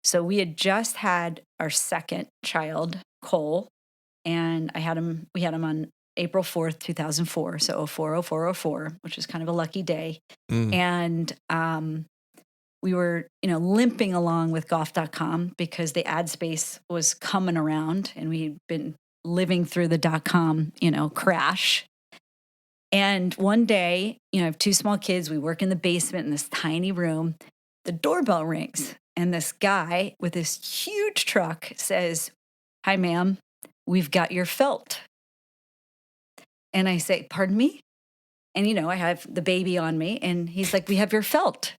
So we had just had our second child, Cole, and we had him on April 4th, 2004. So 04, which is kind of a lucky day. And we were, limping along with golf.com because the ad space was coming around and we'd been living through the .com, crash. And one day, I have 2 small kids. We work in the basement in this tiny room. The doorbell rings and this guy with this huge truck says, "Hi, ma'am, we've got your felt." And I say, "Pardon me?" And, I have the baby on me. And he's like, "We have your felt."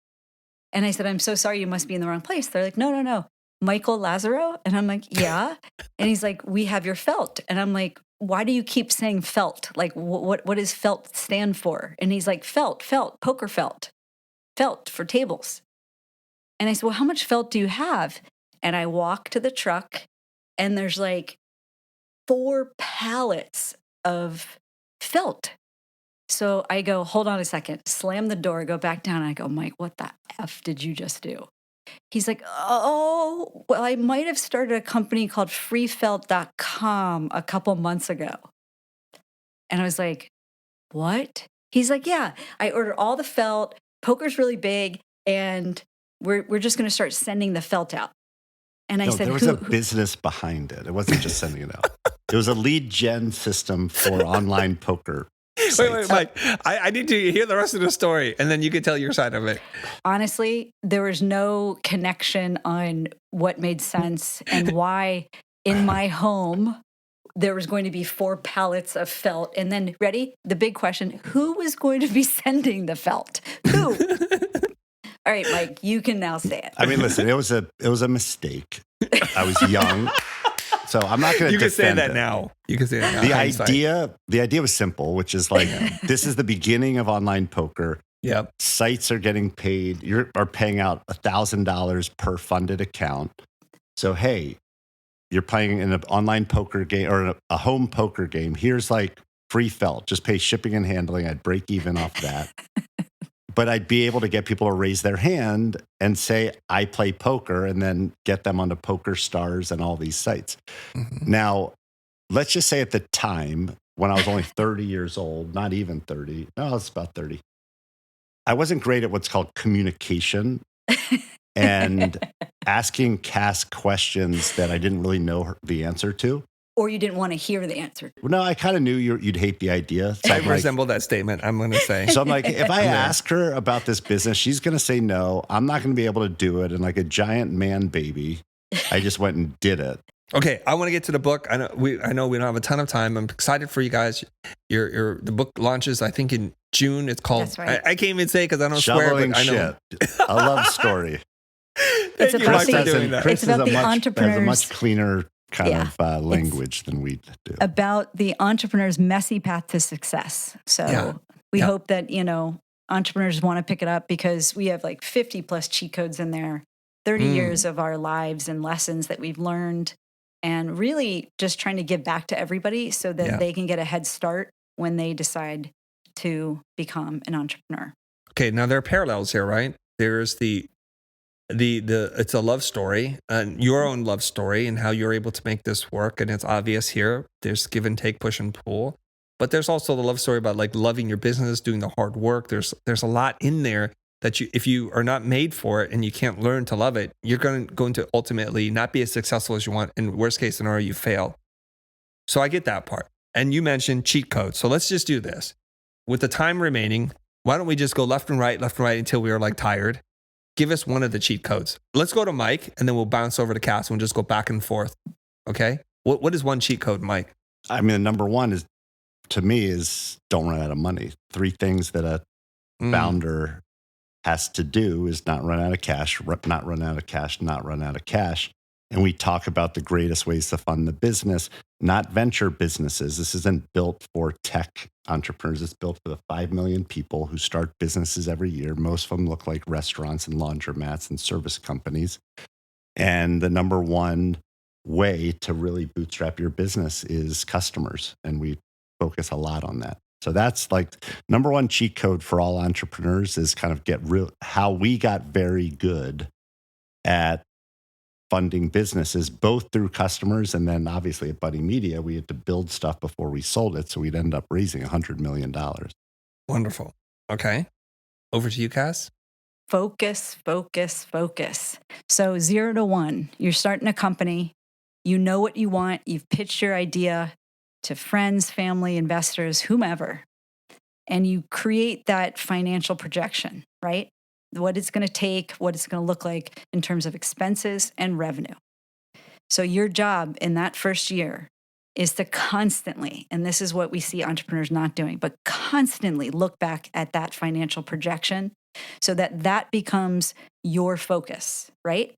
And I said, "I'm so sorry, you must be in the wrong place." They're like, No. Michael Lazerow? And I'm like, "Yeah." And he's like, "We have your felt." And I'm like, "Why do you keep saying felt? Like, what does felt stand for?" And he's like, felt, poker felt for tables. And I said, "Well, how much felt do you have?" And I walk to the truck and there's like 4 pallets of felt. So I go, "Hold on a second," slam the door, go back down. And I go, "Mike, what the F did you just do?" He's like, "Oh, well, I might have started a company called freefelt.com a couple months ago." And I was like, "What?" He's like, "Yeah, I ordered all the felt. Poker's really big. And we're just going to start sending the felt out." And I said, there was a business behind it. It wasn't just sending it out. It was a lead gen system for online poker. Wait, Mike. I need to hear the rest of the story, and then you can tell your side of it. Honestly, there was no connection on what made sense and why in my home there was going to be 4 pallets of felt. And then, ready? The big question, who was going to be sending the felt? Who? All right, Mike, you can now say it. I mean, listen, it was a mistake. I was young. So I'm not going to defend it. You can say that now. You can say that now. The idea was simple, which is like, this is the beginning of online poker. Yep. Sites are getting paid. Are paying out $1,000 per funded account. So, hey, you're playing in an online poker game or a home poker game. Here's like free felt. Just pay shipping and handling. I'd break even off that. But I'd be able to get people to raise their hand and say, "I play poker," and then get them onto Poker Stars and all these sites. Mm-hmm. Now, let's just say at the time when I was only 30 years old, not even 30, no, I was about 30. I wasn't great at what's called communication and asking Kass questions that I didn't really know the answer to. Or you didn't want to hear the answer. No, I kind of knew you'd hate the idea. So I resemble that statement, I'm going to say. So I'm like, if I ask her about this business, she's going to say no. I'm not going to be able to do it. And like a giant man baby, I just went and did it. Okay, I want to get to the book. I know we don't have a ton of time. I'm excited for you guys. The book launches, I think, in June. It's called. That's right. I can't even say because I don't Shoveling swear, but I know. Shit. A love story. It's about Chris the has entrepreneurs. a much cleaner kind of language than we do. About the entrepreneur's messy path to success. So we hope that, entrepreneurs want to pick it up because we have like 50 plus cheat codes in there, 30 years of our lives and lessons that we've learned, and really just trying to give back to everybody so that they can get a head start when they decide to become an entrepreneur. Okay, now there are parallels here, right? There's the it's a love story, your own love story, and how you're able to make this work. And it's obvious here. There's give and take, push and pull, but there's also the love story about like loving your business, doing the hard work. There's a lot in there that if you are not made for it and you can't learn to love it, you're going to ultimately not be as successful as you want. And worst case scenario, you fail. So I get that part. And you mentioned cheat codes. So let's just do this. With the time remaining, why don't we just go left and right until we are like tired? Give us one of the cheat codes. Let's go to Mike and then we'll bounce over to Kass and we'll just go back and forth. Okay. What is one cheat code, Mike? I mean, number one is, to me, is don't run out of money. 3 things that a founder has to do is not run out of cash, not run out of cash, not run out of cash. And we talk about the greatest ways to fund the business, not venture businesses. This isn't built for tech entrepreneurs. It's built for the 5 million people who start businesses every year. Most of them look like restaurants and laundromats and service companies. And the number one way to really bootstrap your business is customers. And we focus a lot on that. So that's like number one cheat code for all entrepreneurs is kind of how we got very good at funding businesses, both through customers and then obviously at VaynerMedia, we had to build stuff before we sold it. So we'd end up raising $100 million. Wonderful. Okay. Over to you, Kass. Focus, focus, focus. So 0 to 1, you're starting a company. You know what you want. You've pitched your idea to friends, family, investors, whomever. And you create that financial projection, right? What it's going to take, what it's going to look like in terms of expenses and revenue. So your job in that first year is to constantly, and this is what we see entrepreneurs not doing, but constantly look back at that financial projection so that that becomes your focus, right?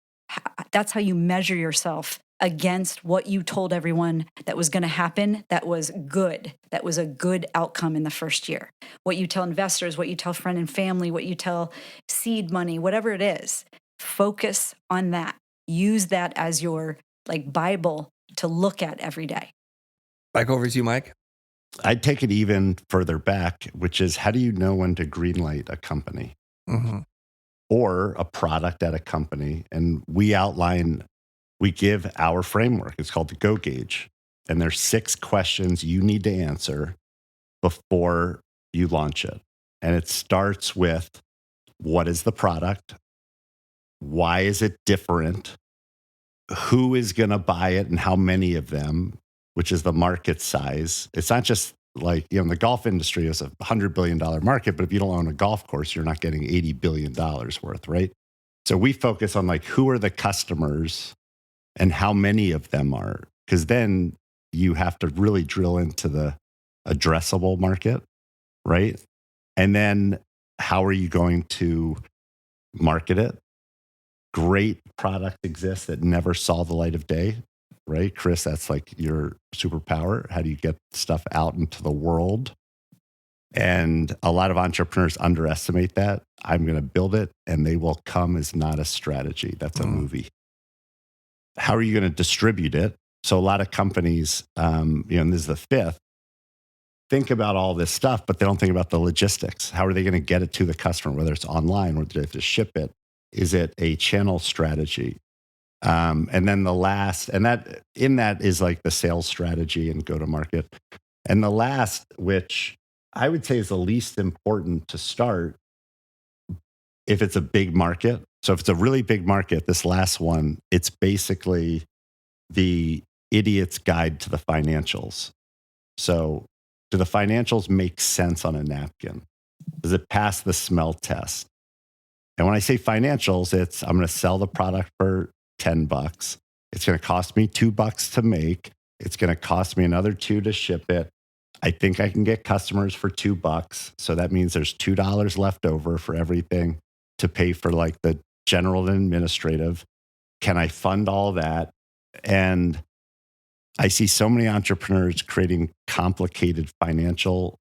That's how you measure yourself against what you told everyone that was going to happen, that was good, that was a good outcome in the first year. What you tell investors, what you tell friend and family, what you tell seed money, whatever it is, focus on that. Use that as your like Bible to look at every day. Back over to you, Mike. I'd take it even further back, which is how do you know when to greenlight a company or a product at a company? And we give our framework. It's called the Go Gauge. And there's 6 questions you need to answer before you launch it. And it starts with, what is the product? Why is it different? Who is going to buy it and how many of them, which is the market size. It's not just like, the golf industry is a $100 billion market, but if you don't own a golf course, you're not getting $80 billion worth, right? So we focus on like, who are the customers and how many of them are, because then you have to really drill into the addressable market, right? And then how are you going to market it? Great products exist that never saw the light of day, right? Chris, that's like your superpower. How do you get stuff out into the world? And a lot of entrepreneurs underestimate that. I'm going to build it and they will come is not a strategy. That's a movie. How are you going to distribute it? So a lot of companies, and this is the 5th, think about all this stuff, but they don't think about the logistics. How are they going to get it to the customer, whether it's online or they have to ship it? Is it a channel strategy? And then the last, and that in that is like the sales strategy and go to market. And the last, which I would say is the least important to start if it's a big market. So if it's a really big market, this last one, it's basically the idiot's guide to the financials. So do the financials make sense on a napkin? Does it pass the smell test? And when I say financials, it's I'm going to sell the product for $10. It's going to cost me $2 to make. It's going to cost me another $2 to ship it. I think I can get customers for $2. So that means there's $2 left over for everything to pay for like the general and administrative. Can I fund all that? And I see so many entrepreneurs creating complicated financial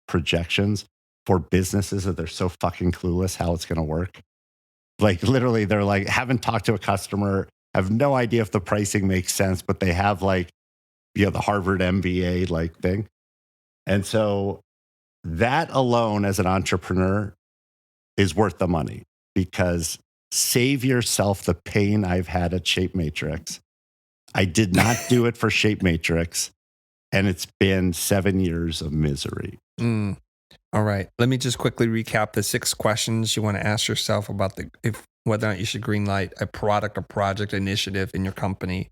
projections for businesses that they're so fucking clueless how it's going to work. Like literally, they're like, haven't talked to a customer, have no idea if the pricing makes sense, but they have like, the Harvard MBA like thing. And so that alone as an entrepreneur is worth the money because save yourself the pain I've had at Shape Matrix. I did not do it for Shape Matrix, and it's been 7 years of misery. All right. Let me just quickly recap the 6 questions you want to ask yourself about whether or not you should greenlight a product or project initiative in your company.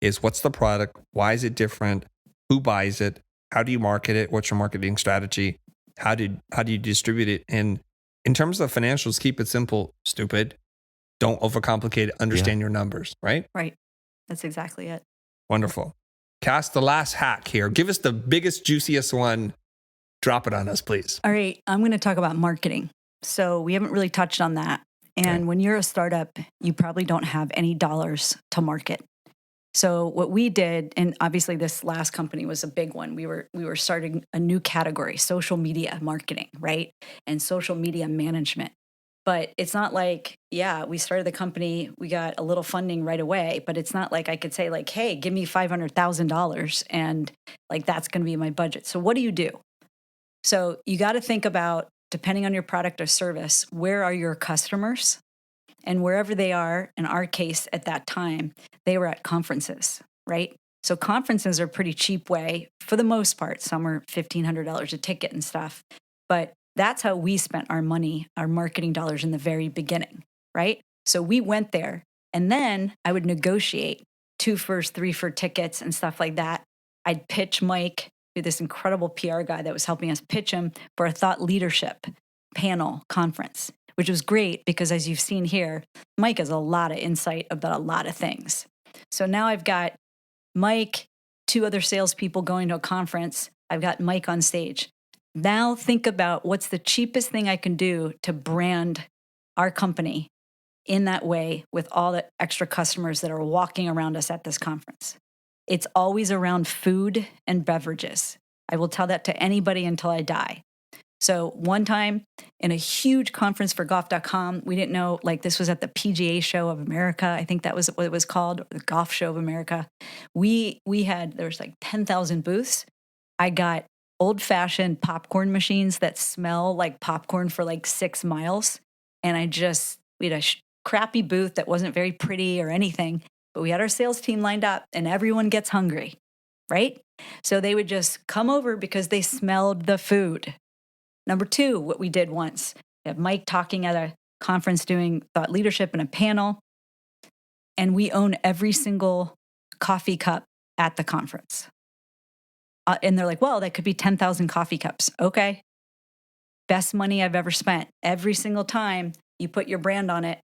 Is what's the product? Why is it different? Who buys it? How do you market it? What's your marketing strategy? How do you distribute it? And in terms of financials, keep it simple, stupid. Don't overcomplicate it. Understand your numbers, right? Right. That's exactly it. Wonderful. Cass, the last hack here. Give us the biggest, juiciest one. Drop it on us, please. All right. I'm going to talk about marketing. So we haven't really touched on that. And when you're a startup, you probably don't have any dollars to market. So what we did, and obviously this last company was a big one. We were starting a new category, social media marketing, right? And social media management. But it's not like, we started the company, we got a little funding right away, but it's not like I could say like, hey, give me $500,000 and like that's going to be my budget. So what do you do? So you got to think about, depending on your product or service, where are your customers? And wherever they are, in our case at that time, they were at conferences, right? So conferences are a pretty cheap way, for the most part. Some are $1,500 a ticket and stuff. But that's how we spent our money, our marketing dollars in the very beginning, right? So we went there, and then I would negotiate 2 for, 3 for tickets and stuff like that. I'd pitch Mike, this incredible PR guy that was helping us pitch him for a thought leadership panel conference, which was great because, as you've seen here, Mike has a lot of insight about a lot of things. So now I've got Mike, 2 other salespeople going to a conference. I've got Mike on stage. Now think about what's the cheapest thing I can do to brand our company in that way with all the extra customers that are walking around us at this conference. It's always around food and beverages. I will tell that to anybody until I die. So one time in a huge conference for golf.com, we didn't know, like this was at the PGA Show of America. I think that was what it was called, the Golf Show of America. There was like 10,000 booths. I got old-fashioned popcorn machines that smell like popcorn for like 6 miles. And we had a crappy booth that wasn't very pretty or anything, but we had our sales team lined up and everyone gets hungry, right? So they would just come over because they smelled the food. Number 2, what we did once, we have Mike talking at a conference doing thought leadership in a panel, and we own every single coffee cup at the conference. And they're like, well, that could be 10,000 coffee cups. Okay. Best money I've ever spent. Every single time you put your brand on it,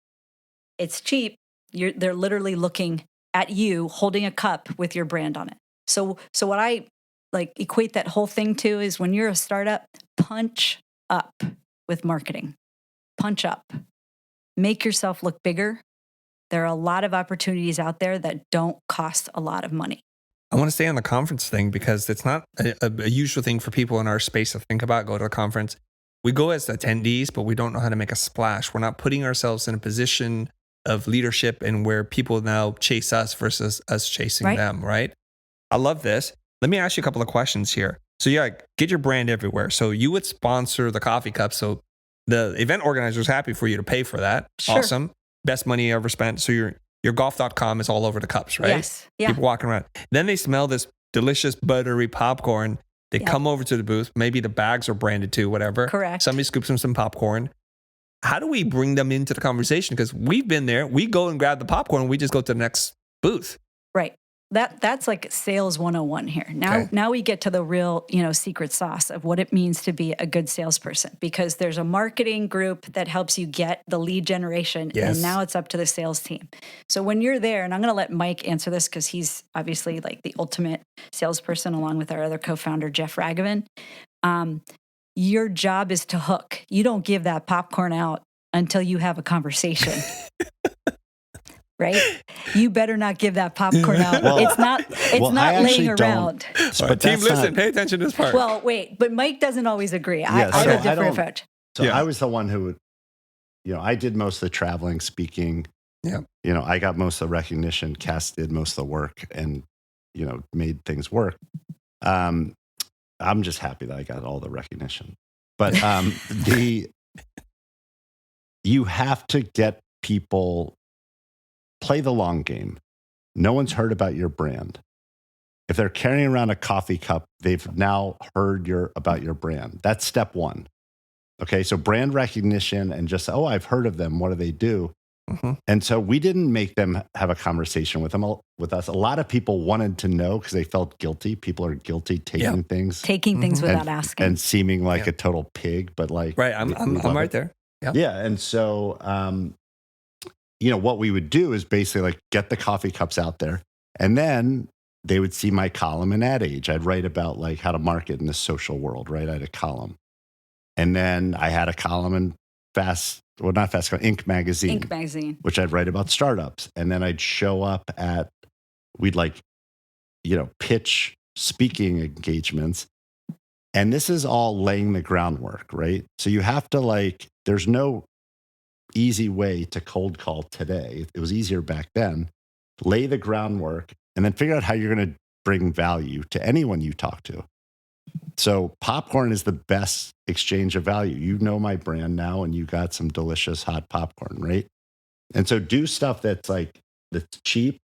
it's cheap. They're literally looking at you holding a cup with your brand on it. So what I equate that whole thing to is, when you're a startup, punch up with marketing. Punch up. Make yourself look bigger. There are a lot of opportunities out there that don't cost a lot of money. I want to stay on the conference thing because it's not a usual thing for people in our space to think about. Go to a conference. We go as attendees, but we don't know how to make a splash. We're not putting ourselves in a position of leadership and where people now chase us versus us chasing them, right? I love this. Let me ask you a couple of questions here. So get your brand everywhere. So you would sponsor the coffee cup. So the event organizer is happy for you to pay for that. Sure. Awesome. Best money you ever spent. So your golf.com is all over the cups, right? Yes. Yeah. People walking around. Then they smell this delicious buttery popcorn. They come over to the booth. Maybe the bags are branded too, whatever. Correct. Somebody scoops them some popcorn. How do we bring them into the conversation? Because we've been there. We go and grab the popcorn and we just go to the next booth. Right. That's like sales 101 here. Now we get to the real, secret sauce of what it means to be a good salesperson, because there's a marketing group that helps you get the lead generation. Yes. And now it's up to the sales team. So when you're there, and I'm going to let Mike answer this because he's obviously like the ultimate salesperson along with our other co-founder, Jeff Ragavan. Your job is to hook. You don't give that popcorn out until you have a conversation. Right? You better not give that popcorn out. It's not laying around. But team, listen, pay attention to this part. Well, wait, but Mike doesn't always agree. I have a different approach. So I was the one who would, I did most of the traveling, speaking. Yeah. I got most of the recognition. Kass did most of the work and, made things work. I'm just happy that I got all the recognition. But you have to get people play the long game. No one's heard about your brand. If they're carrying around a coffee cup, they've now heard about your brand. That's step one. Okay, so brand recognition and just, oh, I've heard of them. What do they do? Mm-hmm. And so we didn't make them have a conversation with us. A lot of people wanted to know because they felt guilty. People are guilty taking things. Taking things without asking. And seeming like a total pig, but like... Right, I'm right there. Yeah. Yeah, and so, what we would do is basically like get the coffee cups out there. And then they would see my column in Ad Age. I'd write about like how to market in the social world, right? I had a column. And then I had a column in Inc. magazine. Which I'd write about startups. And then I'd show up we'd pitch speaking engagements. And this is all laying the groundwork, right? So you have to there's no easy way to cold call today. It was easier back then. Lay the groundwork and then figure out how you're going to bring value to anyone you talk to. So popcorn is the best exchange of value. You know my brand now, and you got some delicious hot popcorn, right? And so do stuff that's cheap,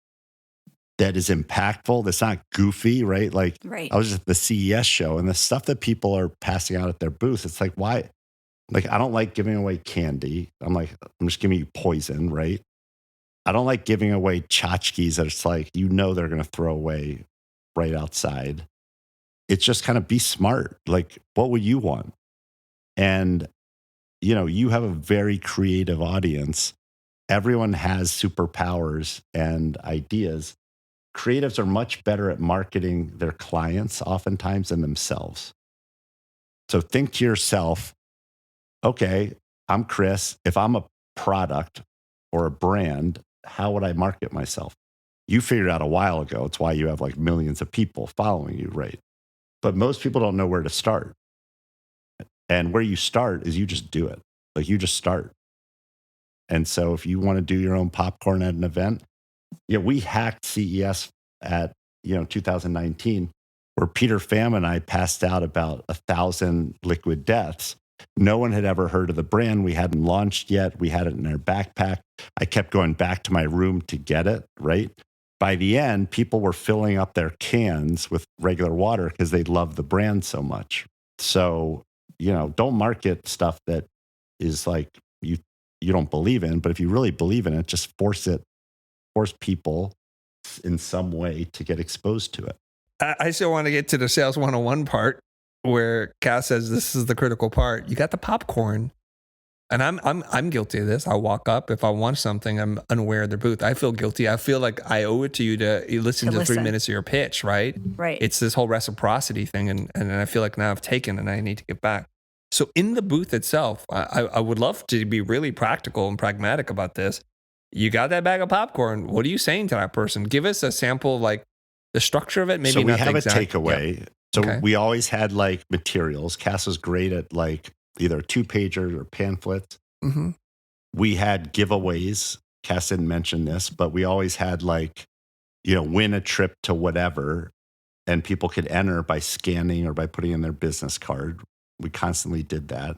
that is impactful, that's not goofy, right? Right. I was just at the CES show, and the stuff that people are passing out at their booth, it's like, why? I don't like giving away candy. I'm just giving you poison, right? I don't like giving away tchotchkes that it's they're going to throw away right outside. It's just kind of be smart. What would you want? And, you have a very creative audience. Everyone has superpowers and ideas. Creatives are much better at marketing their clients oftentimes than themselves. So think to yourself, okay, I'm Chris. If I'm a product or a brand, how would I market myself? You figured out a while ago. It's why you have millions of people following you, right? But most people don't know where to start. And where you start is you just do it. You just start. And so if you want to do your own popcorn at an event, we hacked CES at 2019, where Peter Pham and I passed out about 1,000 liquid deaths. No one had ever heard of the brand. We hadn't launched yet. We had it in our backpack. I kept going back to my room to get it, right? By the end, people were filling up their cans with regular water because they love the brand so much. So, don't market stuff that is you don't believe in, but if you really believe in it, just force people in some way to get exposed to it. I still want to get to the sales 101 part where Kass says this is the critical part. You got the popcorn. And I'm guilty of this. I walk up if I want something. I'm unaware of their booth. I feel guilty. I feel like I owe it to you to listen to 3 minutes of your pitch, right? Right. It's this whole reciprocity thing, and I feel like now I've taken and I need to give back. So in the booth itself, I would love to be really practical and pragmatic about this. You got that bag of popcorn. What are you saying to that person? Give us a sample, the structure of it. Maybe so we not have the exact, a takeaway. Yeah. So Okay. We always had materials. Kass was great at either 2-pagers or pamphlets. Mm-hmm. We had giveaways. Kass didn't mention this, but we always had win a trip to whatever, and people could enter by scanning or by putting in their business card. We constantly did that.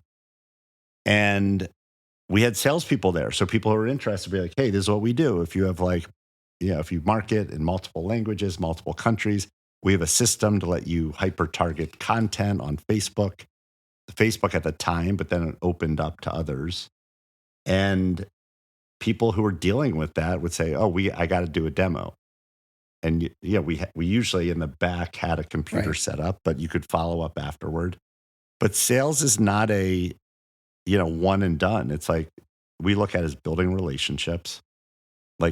And we had salespeople there. So people who are interested would be like, hey, this is what we do. If you have if you market in multiple languages, multiple countries, we have a system to let you hyper-target content on Facebook at the time, but then it opened up to others. And people who were dealing with that would say, oh, I got to do a demo. And we usually in the back had a computer set up, but you could follow up afterward. But sales is not a, one and done. It's we look at it as building relationships.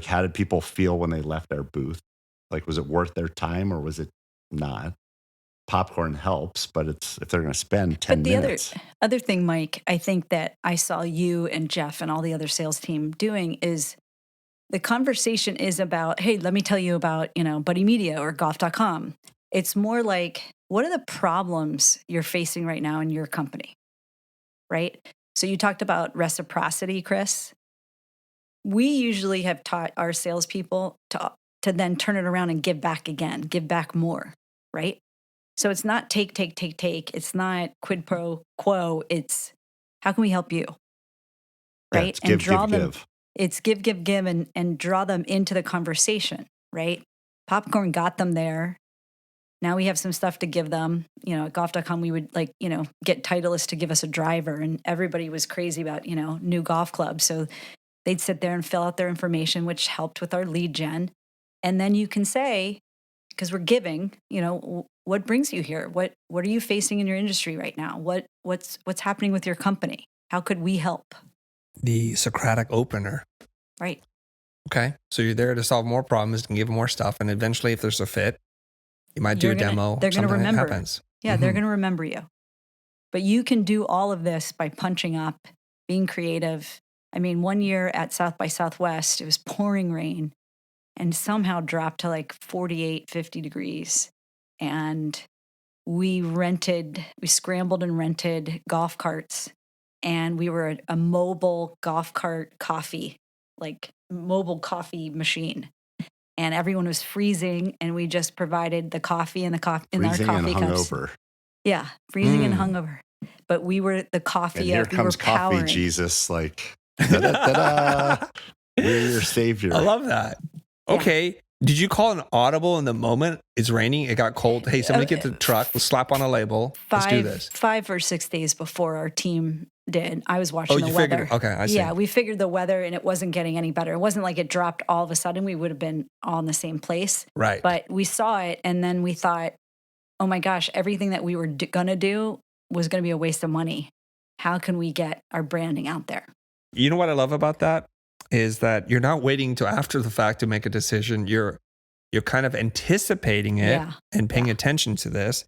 How did people feel when they left our booth? Was it worth their time or was it not? Popcorn helps, but if they're going to spend 10 minutes. But the other thing, Mike, I think that I saw you and Jeff and all the other sales team doing is the conversation is about, hey, let me tell you about, Buddy Media or golf.com. It's more what are the problems you're facing right now in your company, right? So you talked about reciprocity, Chris. We usually have taught our salespeople to then turn it around and give back again, give back more, right? So it's not take. It's not quid pro quo. It's how can we help you, right? Yeah, it's give. It's give, and draw them into the conversation, right? Popcorn got them there. Now we have some stuff to give them. At golf.com, we would get Titleist to give us a driver, and everybody was crazy about, new golf clubs. So they'd sit there and fill out their information, which helped with our lead gen. And then you can say, because we're giving, what brings you here? What are you facing in your industry right now? What's happening with your company? How could we help? The Socratic opener. Right. Okay. So you're there to solve more problems and give them more stuff. And eventually, if there's a fit, you might do a demo. They're going to remember. Happens. Yeah, they're going to remember you. But you can do all of this by punching up, being creative. I mean, one year at South by Southwest, it was pouring rain and somehow dropped to like 48, 50 degrees. And we scrambled and rented golf carts. And we were a mobile golf cart coffee, like mobile coffee machine. And everyone was freezing, and we just provided the coffee in our coffee cups. Hungover. Yeah, freezing and hungover. But we were the coffee. And here comes coffee, Jesus! Like, da-da-da-da. We're your savior. I love that. Okay, yeah. Did you call an audible in the moment? It's raining. It got cold. Hey, somebody get the truck. Let's slap on a label. Let's do this. 5 or 6 days before our team did. I was watching the weather. Okay, I see. Yeah, we figured the weather, and it wasn't getting any better. It wasn't like it dropped all of a sudden. We would have been all in the same place. Right. But we saw it, and then we thought, oh my gosh, everything that we were going to do was going to be a waste of money. How can we get our branding out there? You know what I love about that is that you're not waiting till after the fact to make a decision. You're kind of anticipating it and paying attention to this.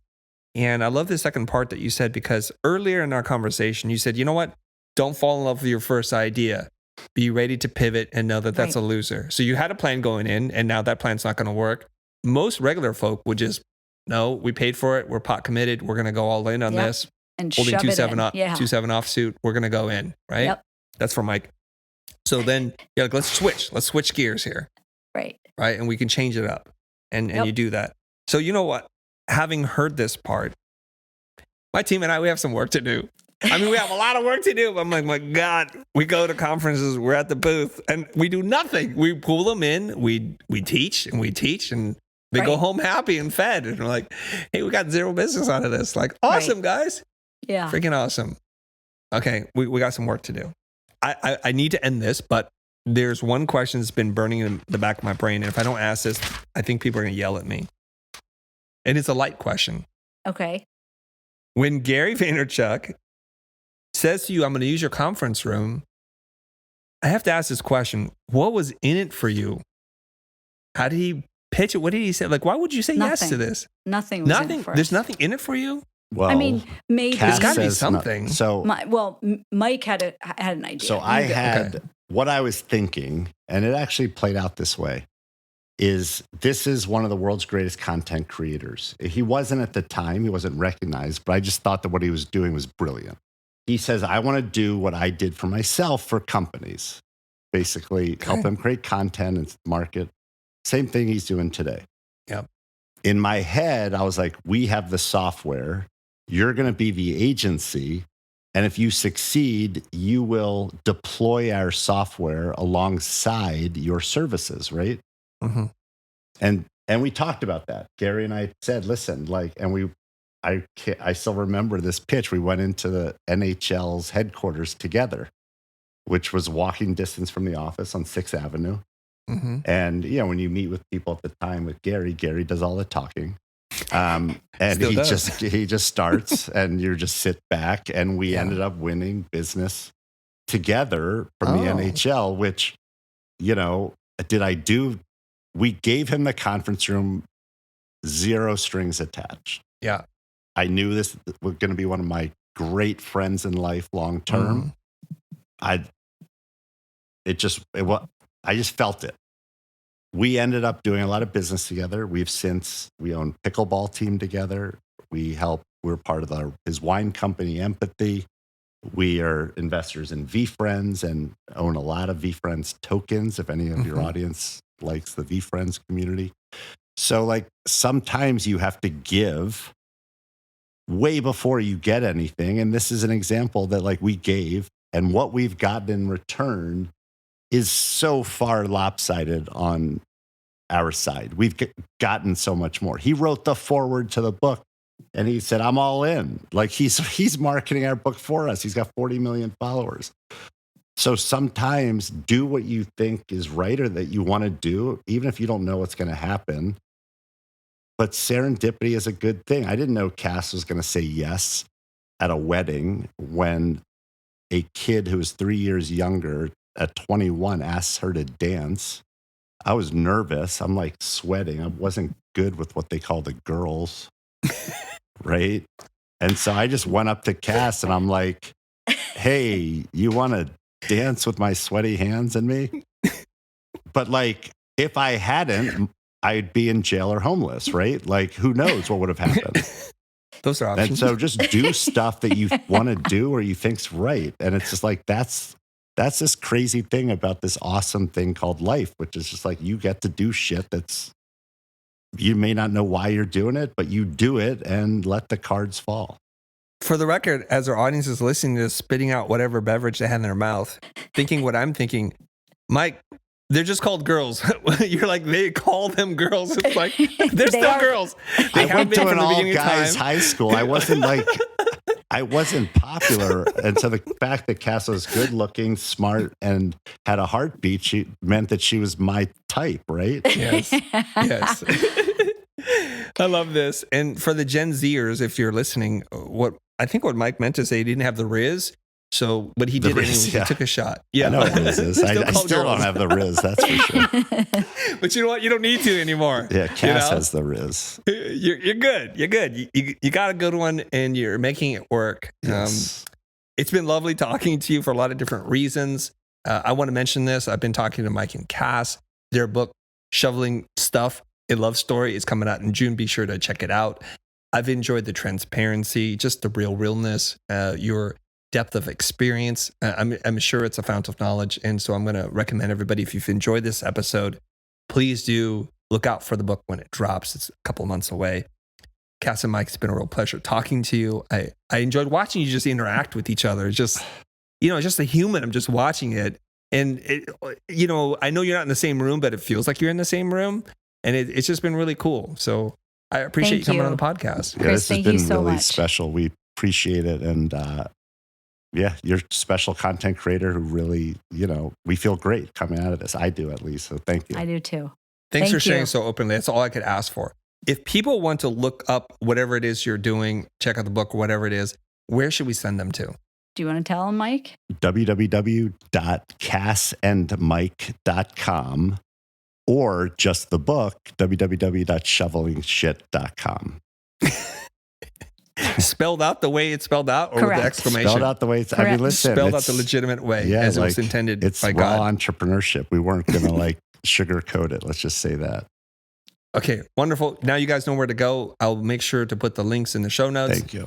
And I love the second part that you said, because earlier in our conversation, you said, you know what? Don't fall in love with your first idea. Be ready to pivot and know that that's a loser. So you had a plan going in, and now that plan's not going to work. Most regular folk would just, no, we paid for it. We're pot committed. We're going to go all in on this. And holding shove 2-7 it in. off, 2-7 offsuit. We're going to go in, right? Yep. That's for Mike. So then you're like, let's switch gears here. Right. And we can change it up. And you do that. So you know what? Having heard this part, my team and I, we have some work to do. I mean, we have a lot of work to do. But I'm like, my God, we go to conferences, we're at the booth, and we do nothing. We pull them in, we teach, and they go home happy and fed. And we're like, hey, we got zero business out of this. Like, awesome, guys. Yeah. Freaking awesome. Okay, we got some work to do. I need to end this, but there's one question that's been burning in the back of my brain. And if I don't ask this, I think people are going to yell at me. And it's a light question. Okay. When Gary Vaynerchuk says to you, I'm going to use your conference room, I have to ask this question. What was in it for you? How did he pitch it? What did he say? Like, why would you say yes to this? Nothing was in it for us. There's nothing in it for you? Well, I mean, maybe there's got to be something. Mike had an idea. So I had what I was thinking, and it actually played out this way. This is one of the world's greatest content creators. He wasn't at the time, he wasn't recognized, but I just thought that what he was doing was brilliant. He says, I want to do what I did for myself for companies, basically help them create content and market. Same thing he's doing today. Yep. In my head, I was like, we have the software. You're going to be the agency. And if you succeed, you will deploy our software alongside your services, right? Mm-hmm. And we talked about that. Gary and I said, listen, I still remember this pitch. We went into the NHL's headquarters together, which was walking distance from the office on 6th Avenue. Mm-hmm. And, when you meet with people at the time with Gary does all the talking. And he just starts and you just sit back, and we ended up winning business together from the NHL, which, we gave him the conference room, 0 strings attached. Yeah. I knew this was going to be one of my great friends in life long term. I just felt it. We ended up doing a lot of business together. We own pickleball team together. We're part of his wine company, Empathy. We are investors in VeeFriends and own a lot of VeeFriends tokens, if any of your audience likes the VeeFriends community. So sometimes you have to give way before you get anything. And this is an example that we gave, and what we've gotten in return is so far lopsided on our side. We've gotten so much more. He wrote the foreword to the book and he said, I'm all in. Like he's marketing our book for us. He's got 40 million followers. So sometimes do what you think is right or that you want to do, even if you don't know what's going to happen. But serendipity is a good thing. I didn't know Kass was going to say yes at a wedding when a kid who was 3 years younger at 21 asked her to dance. I was nervous. I'm like sweating. I wasn't good with what they call the girls, right? And so I just went up to Kass and I'm like, hey, you want to dance with my sweaty hands and me? But like, if I hadn't, I'd be in jail or homeless, right? Like, who knows what would have happened? Those are options. And so just do stuff that you want to do or you think's right. And it's just like, that's this crazy thing about this awesome thing called life, which is just like, you get to do shit that's, you may not know why you're doing it, but you do it and let the cards fall. For the record, as our audience is listening to this, spitting out whatever beverage they had in their mouth, thinking what I'm thinking, Mike, they're just called girls. You're like, they call them girls. It's like, they're still girls. They I went to an all-guys high school. I wasn't popular. And so the fact that Kass was good looking, smart, and had a heartbeat, meant that she was my type, right? Yes. Yes. I love this. And for the Gen Zers, if you're listening, what Mike meant to say, he didn't have the Riz. So, but he did anyway. He took a shot. Yeah, I know what Riz is. I still don't have the Riz, that's for sure. But you know what? You don't need to anymore. Yeah, Kass has the Riz. You're good. You're good. You got a good one, and you're making it work. Yes. It's been lovely talking to you for a lot of different reasons. I want to mention this. I've been talking to Mike and Kass. Their book, Shoveling Stuff, A Love Story, is coming out in June. Be sure to check it out. I've enjoyed the transparency, just the realness, your depth of experience. I'm sure it's a fount of knowledge. And so I'm going to recommend everybody, if you've enjoyed this episode, please do look out for the book when it drops. It's a couple months away. Kass and Mike, it's been a real pleasure talking to you. I enjoyed watching you just interact with each other. It's just, just a human. I'm just watching it. And, I know you're not in the same room, but it feels like you're in the same room. And it's just been really cool. So I appreciate you coming on the podcast. Yeah, Chris, this has been really special. We appreciate it. And you're a special content creator who really, we feel great coming out of this. I do, at least. So thank you. I do too. Thanks for sharing so openly. That's all I could ask for. If people want to look up whatever it is you're doing, check out the book, whatever it is, where should we send them to? Do you want to tell them, Mike? www.kassandmike.com or just the book, www.shovelingshit.com. Spelled out the way it's spelled out, or Correct. with the exclamation? Spelled out the way it's, listen. Spelled out the legitimate way, as it was intended it's by raw God. Entrepreneurship. We weren't going to sugarcoat it. Let's just say that. Okay, wonderful. Now you guys know where to go. I'll make sure to put the links in the show notes. Thank you.